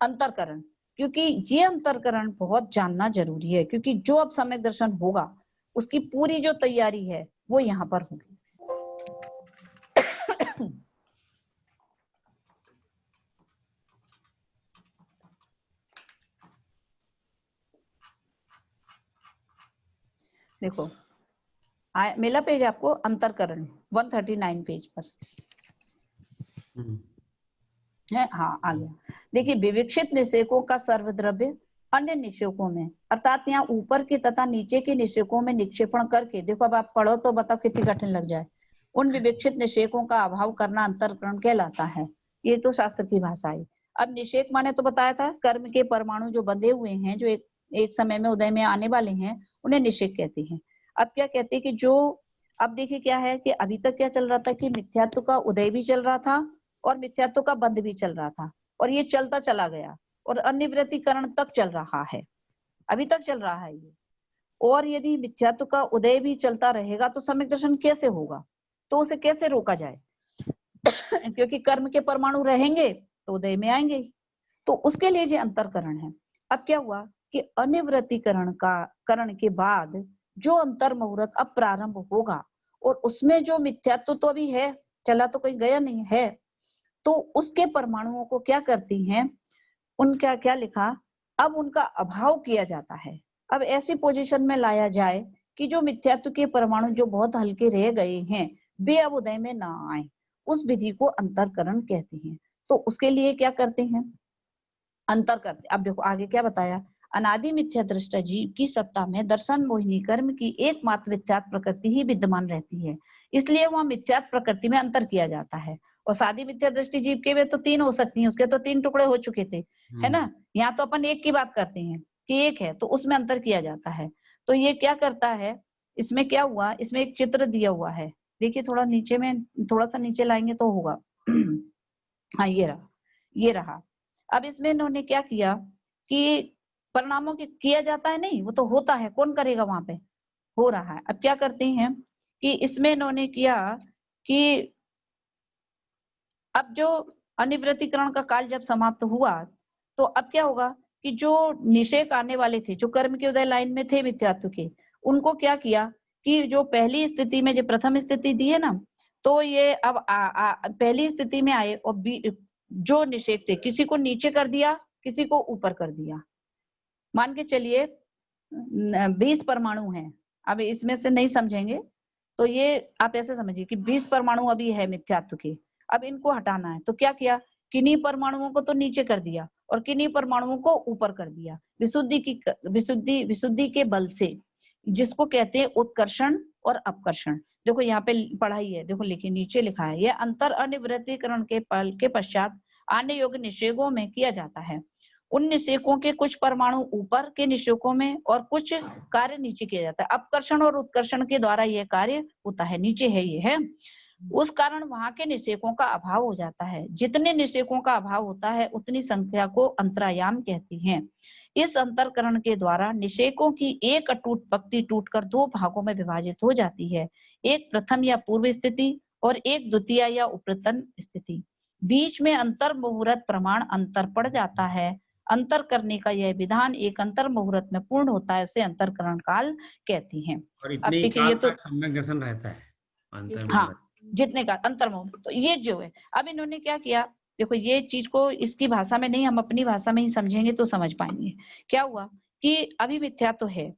अंतरकरण। क्योंकि ये अंतरकरण बहुत जानना जरूरी है, क्योंकि जो अब सम्यक दर्शन होगा उसकी पूरी जो तैयारी है वो यहाँ पर होगी। देखो मिला पेज आपको अंतरकरण 139 पेज पर है। हाँ आ गया। देखिए विवेक्षित निषेकों का सर्वद्रव्य अन्य निषेकों में, अर्थात यहाँ ऊपर के तथा नीचे के निषेकों में निक्षेपण करके, देखो अब आप पढ़ो तो बताओ कितनी कठिन लग जाए, उन विवेक्षित निषेकों का अभाव करना अंतरकरण कहलाता है। ये तो शास्त्र की भाषा है। अब निषेक माने तो बताया था कर्म के परमाणु जो बंधे हुए हैं, जो एक समय में उदय में आने वाले हैं, उन्हें निषेक कहते हैं। अब क्या कहते हैं कि जो, अब देखिए क्या है कि अभी तक क्या चल रहा था कि मिथ्यात्व का उदय भी चल रहा था और मिथ्यात्व का बंध भी चल रहा था, और ये चलता चला गया और अनिवृत्तिकरण तक चल रहा है, अभी तक चल रहा है ये। और यदि मिथ्यात्व का उदय भी चलता रहेगा तो सम्यक दर्शन कैसे होगा? तो उसे कैसे रोका जाए? क्योंकि कर्म के परमाणु रहेंगे तो उदय में आएंगे, तो उसके लिए जो अंतरकरण है। अब क्या हुआ कि अनिवृत्तिकरण का करण के बाद जो अंतर मुहूर्त अब प्रारंभ होगा, और उसमें जो मिथ्यात्व तो अभी है, चला तो कोई गया नहीं है, तो उसके परमाणुओं को क्या करती हैं, उनका क्या लिखा, अब उनका अभाव किया जाता है। अब ऐसी पोजीशन में लाया जाए कि जो मिथ्यात्व के परमाणु जो बहुत हल्के रह गए हैं वे अब उदय में ना आए, उस विधि को अंतरकरण कहते हैं। तो उसके लिए क्या करते हैं? अंतर करते। अब देखो आगे क्या बताया, अनादि मिथ्या दृष्टा जीव की सत्ता में दर्शन मोहिनी कर्म की एकमात्र मिथ्यात्व प्रकृति ही विद्यमान रहती है, इसलिए वहां मिथ्यात्व प्रकृति में अंतर किया जाता है। और सादी मिथ्या दृष्टि जीव के में तो 3 हो सकती है, उसके तो 3 टुकड़े हो चुके थे, है ना। यहाँ तो अपन एक की बात करते हैं कि एक है, तो उसमें अंतर किया जाता है। तो ये क्या करता है, इसमें क्या हुआ, इसमें एक चित्र दिया हुआ है, देखिए थोड़ा नीचे में, थोड़ा सा नीचे लाएंगे तो होगा। हाँ ये रहा, ये रहा। अब इसमें इन्होंने क्या किया कि परिणामों के किया जाता है नहीं, वो तो होता है, कौन करेगा वहां पे, हो रहा है। अब क्या करते हैं कि इसमें इन्होंने किया कि अब जो अनिवृत्तिकरण का काल जब समाप्त हुआ, तो अब क्या होगा कि जो निषेक आने वाले थे, जो कर्म के उदय लाइन में थे मिथ्यात्व के, उनको क्या किया कि जो पहली स्थिति में जो प्रथम स्थिति दी है ना, तो ये अब पहली स्थिति में आए और जो निषेक थे, किसी को नीचे कर दिया, किसी को ऊपर कर दिया। मान के चलिए 20 परमाणु हैं, अब इसमें से नहीं समझेंगे तो ये आप ऐसे समझिए कि 20 परमाणु अभी है मिथ्यात्व के, अब इनको हटाना है, तो क्या किया, किन्हीं परमाणुओं को तो नीचे कर दिया और किन्हीं परमाणुओं को ऊपर कर दिया, विशुद्धि के बल से, जिसको कहते हैं उत्कर्षण और अपकर्षण। देखो यहाँ पे पढ़ाई है, देखो लिखिए, नीचे लिखा है, यह अंतर अनिवृत्तिकरण के पल के पश्चात आने योग्य निषेकों में किया जाता है। उन निषेकों के कुछ परमाणु ऊपर के निषेकों में और कुछ कार्य नीचे किया जाता है। अपकर्षण और उत्कर्षण के द्वारा यह कार्य होता है, नीचे है ये है। उस कारण वहां के निषेकों का अभाव हो जाता है। जितने निषेकों का अभाव होता है उतनी संख्या को अंतरायाम कहते हैं। इस अंतरकरण के द्वारा निषेकों की एक अटूट पंक्ति टूटकर 2 भागों में विभाजित हो जाती है, एक प्रथम या पूर्व स्थिति और एक द्वितीय या उपरतन स्थिति। बीच में अंतर मुहूर्त प्रमाण अंतर पड़ जाता है। अंतर करने का यह विधान एक अंतर मुहूर्त में पूर्ण होता है, उसे अंतरकरण काल कहते हैं। और अब इतने देखिए काल ये तो तक सम्यक दर्शन रहता है अंतर हाँ, जितने का अंतर मुहूर्त, तो ये जो है, अब इन्होंने क्या किया, देखो ये चीज को इसकी भाषा में नहीं, हम अपनी भाषा में ही समझेंगे तो समझ पाएंगे। क्या हुआ कि अभी मिथ्या तो है,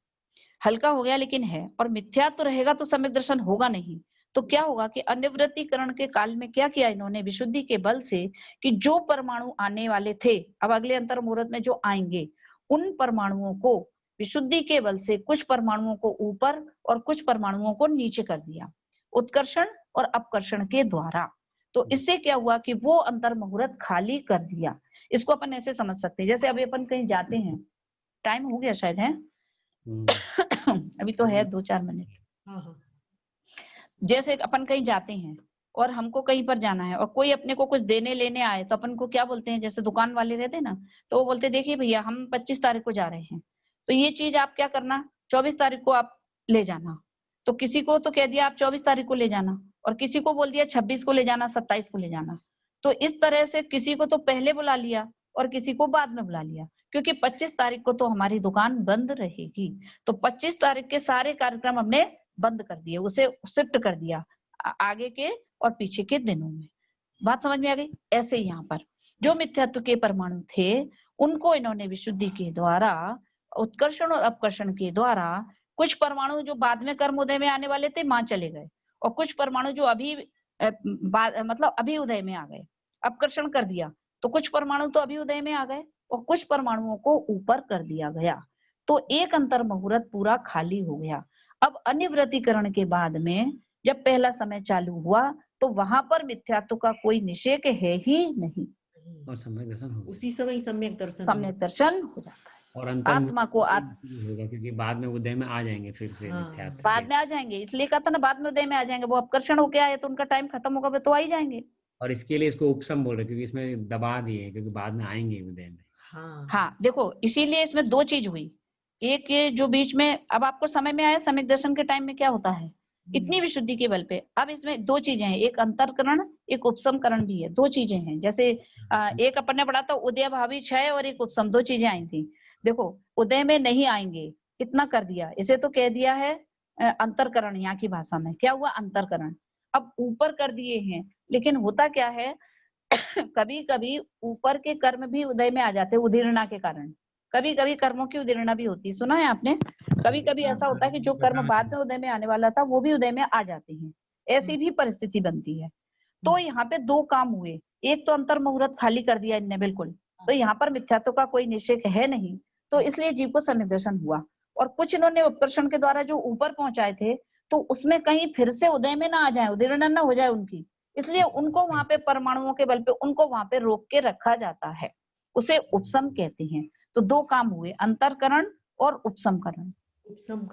हल्का हो गया लेकिन है, और मिथ्या तो रहेगा तो सम्यक दर्शन होगा नहीं। तो क्या होगा कि अनिवृत्तिकरण के काल में क्या किया इन्होंने विशुद्धि के बल से कि जो परमाणु आने वाले थे, अब अगले अंतर मुहूर्त में जो आएंगे, उन परमाणुओं को विशुद्धि के बल से कुछ परमाणुओं को ऊपर और कुछ परमाणुओं को नीचे कर दिया, उत्कर्षण और अपकर्षण के द्वारा। तो इससे क्या हुआ कि वो अंतर मुहूर्त खाली कर दिया। इसको अपन ऐसे समझ सकते हैं, जैसे अभी अपन कहीं जाते हैं, टाइम हो गया शायद है, अभी तो है 2-4 मिनट। जैसे अपन कहीं जाते हैं और हमको कहीं पर जाना है और कोई अपने को कुछ देने लेने आए, तो अपन को क्या बोलते हैं, जैसे दुकान वाले रहते हैं ना, तो वो बोलते देखिए भैया हम 25 तारीख को जा रहे हैं, तो ये चीज आप क्या करना, 24 तारीख को आप ले जाना। तो किसी को तो कह दिया आप 24 तारीख को ले जाना, और किसी को बोल दिया 26 को ले जाना, 27 को ले जाना। तो इस तरह से किसी को तो पहले बुला लिया और किसी को बाद में बुला लिया, क्योंकि 25 तारीख को तो हमारी दुकान बंद रहेगी। तो 25 तारीख के सारे कार्यक्रम हमने बंद कर दिए, उसे शिफ्ट कर दिया आगे के और पीछे के दिनों में। बात समझ में आ गई। ऐसे यहाँ पर जो मिथ्यात्व के परमाणु थे, उनको इन्होंने विशुद्धि के द्वारा, उत्कर्षण और अपकर्षण के द्वारा, कुछ परमाणु जो बाद में कर्मोदय में आने वाले थे मां चले गए, और कुछ परमाणु जो अभी मतलब अभी उदय में आ गए, अपकर्षण कर दिया, तो कुछ परमाणु तो अभी उदय में आ गए और कुछ परमाणुओं को ऊपर कर दिया गया। तो एक अंतर मुहूर्त पूरा खाली हो गया। अब अनिवृत्तिकरण के बाद में जब पहला समय चालू हुआ, तो वहां पर मिथ्यात्व का कोई निषेक है ही नहीं, और सम्यक दर्शन होगा, उसी समय सम्यक दर्शन सम्यक दर्शन हो जाता है। और अंतर आत्मा को होगा, क्योंकि बाद में उदय में आ जाएंगे फिर से मिथ्यात्व बाद में आ जाएंगे, इसलिए कहता ना बाद में उदय में आ जाएंगे, वो अपकर्षण होके आए तो उनका टाइम खत्म होगा, वे तो आ ही जाएंगे। और इसके लिए इसको उपसम बोल रहे, क्योंकि इसमें दबा दिए, क्योंकि बाद में आएंगे उदय में। हाँ देखो, इसीलिए इसमें 2 चीज हुई। एक ये जो बीच में, अब आपको समय में आया, सम्यक दर्शन के टाइम में क्या होता है, इतनी विशुद्धि के बल पे। अब इसमें 2 चीजें हैं, एक अंतरकरण, एक उपसमकरण भी है, 2 चीजें हैं। जैसे एक अपन ने पढ़ा था उदय भावी क्षय और एक उपसम, 2 चीजें आई थी। देखो उदय में नहीं आएंगे इतना कर दिया, इसे तो कह दिया है अंतरकरण। यहाँ की भाषा में क्या हुआ, अंतरकरण। अब ऊपर कर दिए हैं, लेकिन होता क्या है कभी कभी ऊपर के कर्म भी उदय में आ जाते हैं उदीर्णा के कारण। कभी कभी कर्मों की उदीर्णा भी होती है, सुना है आपने। कभी कभी ऐसा होता है कि जो कर्म बाद में उदय में आने वाला था वो भी उदय में आ जाते हैं, ऐसी भी परिस्थिति बनती है। तो यहाँ पे 2 काम हुए, एक तो अंतर मुहूर्त खाली कर दिया इनने बिल्कुल, तो यहाँ पर मिथ्यात्व का कोई निषेक है नहीं। तो इसलिए जीव को सम्यक दर्शन हुआ। और कुछ इन्होंने उपकर्षण के द्वारा जो ऊपर पहुंचाए थे, तो उसमें कहीं फिर से उदय में ना आ जाए, उदीर्ण ना हो जाए उनकी, इसलिए उनको वहां पे परमाणुओं के बल पे उनको वहां पे रोक के रखा जाता है, उसे उपसम कहते हैं। तो दो काम हुए, अंतरकरण और उपसमकरण।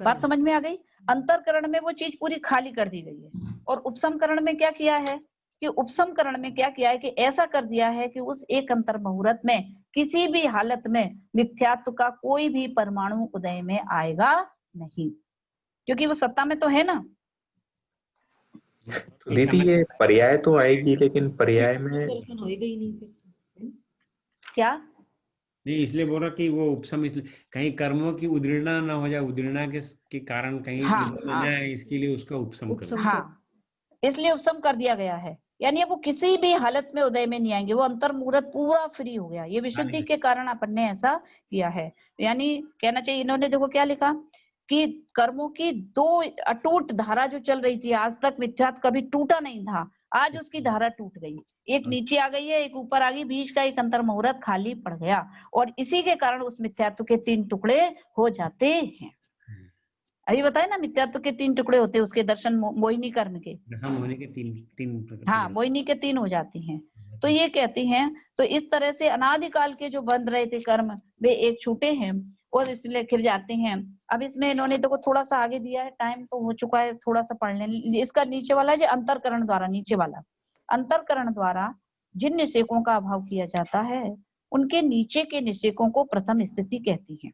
बात समझ में आ गई? अंतरकरण में वो चीज पूरी खाली कर दी गई है, और उपसमकरण में क्या किया है कि उपसमकरण में क्या किया है कि ऐसा कर दिया है कि उस एक अंतर मुहूर्त में किसी भी हालत में मिथ्यात्व का कोई भी परमाणु उदय में आएगा नहीं, क्योंकि वो सत्ता में तो है ना। तो दीदी ये पर्याय तो आएगी, लेकिन पर्याय में दर्शन होएगा ही नहीं फिर। क्या नहीं, इसलिए बोल रहा कि वो उपसम, इसलिए कहीं कर्मों की उद्दीर्णा ना हो जाए, उद्दीर्णा के कारण कहीं हाँ, इधर न जाए, इसके लिए उसका उपसम करो। हाँ, इसलिए उपसम कर दिया गया है, यानी वो किसी भी हालत में उदय में नहीं आएंगे, वो अंतर मुहूर्त पूरा फ्री हो गया। ये विशुद्धि के कारण अपन ने ऐसा किया है। यानी कहना चाहिए, इन्होंने देखो क्या लिखा कि कर्मों की दो अटूट धारा जो चल रही थी आज तक, मिथ्यात्व कभी टूटा नहीं था, आज उसकी धारा टूट गई, एक नीचे आ गई है, एक ऊपर आ गई, बीच का एक अंतर मुहूर्त खाली पड़ गया, और इसी के कारण उस मिथ्यात्व के 3 टुकड़े हो जाते हैं। अभी बताए ना, मिथ्यात्व के 3 टुकड़े होते हैं उसके दर्शन मोहिनी कर्म के। दशम होने के तीन प्रकार। हाँ, मोहिनी के 3 हो जाती हैं। तो ये कहती हैं, तो इस तरह से अनादिकाल के जो बंध रहे थे कर्म, वे एक छूटे हैं और इसलिए खिल जाते हैं। अब इसमें इन्होंने देखो थोड़ा सा आगे दिया है, टाइम तो हो चुका है, थोड़ा सा पढ़ लें। इसका नीचे वाला जो अंतरकरण द्वारा, नीचे वाला अंतरकरण द्वारा जिन निषेकों का अभाव किया जाता है, उनके नीचे के निषेकों को प्रथम स्थिति कहती है।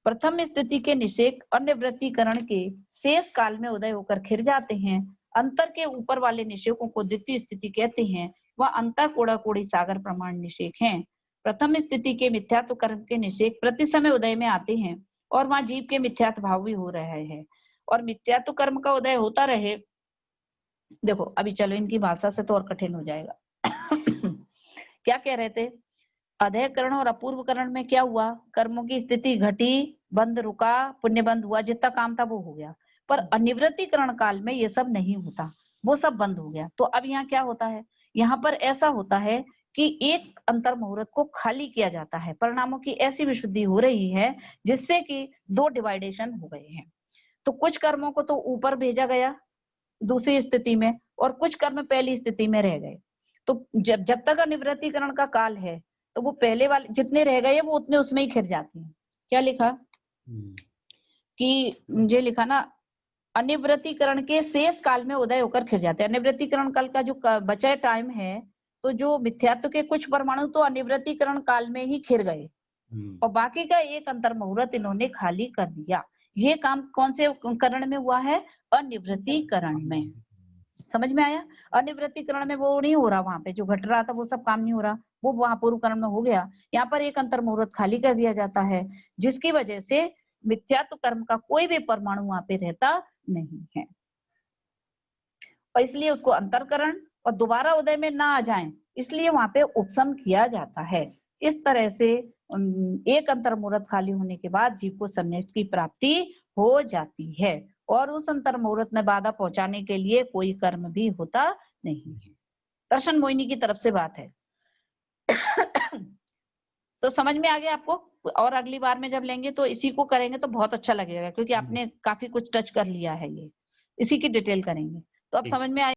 प्रथम स्थिति के निषेक अनिवृत्तीकरण के शेष काल में उदय होकर खिर जाते हैं। अंतर के ऊपर वाले निषेकों को द्वितीय स्थिति कहते हैं, वह अंतर कोड़ा कोड़ी सागर प्रमाण निषेक हैं। प्रथम स्थिति के मिथ्यात्व कर्म के निषेक प्रति समय उदय में आते हैं, और वहां जीव के मिथ्यात्व भाव भी हो रहे हैं, और मिथ्यात्व कर्म का उदय होता रहे। देखो अभी चलो, इनकी भाषा से तो और कठिन हो जाएगा। क्या कह रहे थे? अधयकरण और अपूर्वकरण में क्या हुआ? कर्मों की स्थिति घटी, बंद रुका, पुण्य बंद हुआ, जितना काम था वो हो गया। पर अनिवृत्तीकरण काल में ये सब नहीं होता, वो सब बंद हो गया। तो अब यहाँ क्या होता है? यहाँ पर ऐसा होता है कि एक अंतर मुहूर्त को खाली किया जाता है, परिणामों की ऐसी विशुद्धि हो रही है जिससे कि 2 डिवाइडेशन हो गए हैं। तो कुछ कर्मों को तो ऊपर भेजा गया दूसरी स्थिति में, और कुछ कर्म पहली स्थिति में रह गए। तो जब तक अनिवृत्तीकरण का काल है, तो वो पहले वाले जितने रह गए वो उतने उसमें ही खिर जाते हैं। क्या लिखा कि मुझे लिखा ना, अनिवृत्तीकरण के शेष काल में उदय होकर खिर जाते हैं। अनिवृत्तीकरण काल का जो बचा टाइम है, तो जो मिथ्यात्व के कुछ परमाणु तो अनिवृत्तीकरण काल में ही खिर गए, और बाकी का एक अंतर मुहूर्त इन्होंने खाली कर दिया। ये काम कौन से करण में हुआ है? अनिवृत्तीकरण में। समझ में आया? अनिवृत्तीकरण में वो नहीं हो रहा, वहां पे जो घट रहा था वो सब काम नहीं हो रहा, वो वहां पूर्वकरण में हो गया। यहाँ पर एक अंतर मुहूर्त खाली कर दिया जाता है, जिसकी वजह से मिथ्यात्व कर्म का कोई भी परमाणु वहां पे रहता नहीं है, और इसलिए उसको अंतरकरण और दोबारा उदय में ना आ जाए, इसलिए वहां पे उपसम किया जाता है। इस तरह से एक अंतर मुहूर्त खाली होने के बाद जीव को सम्यक की प्राप्ति हो जाती है, और उस अंतर मुहूर्त में बाधा पहुंचाने के लिए कोई कर्म भी होता नहीं है। दर्शन मोहिनी की तरफ से बात है। तो समझ में आ गया आपको? और अगली बार में जब लेंगे तो इसी को करेंगे तो बहुत अच्छा लगेगा, क्योंकि आपने काफी कुछ टच कर लिया है, ये इसी की डिटेल करेंगे तो अब समझ में आए।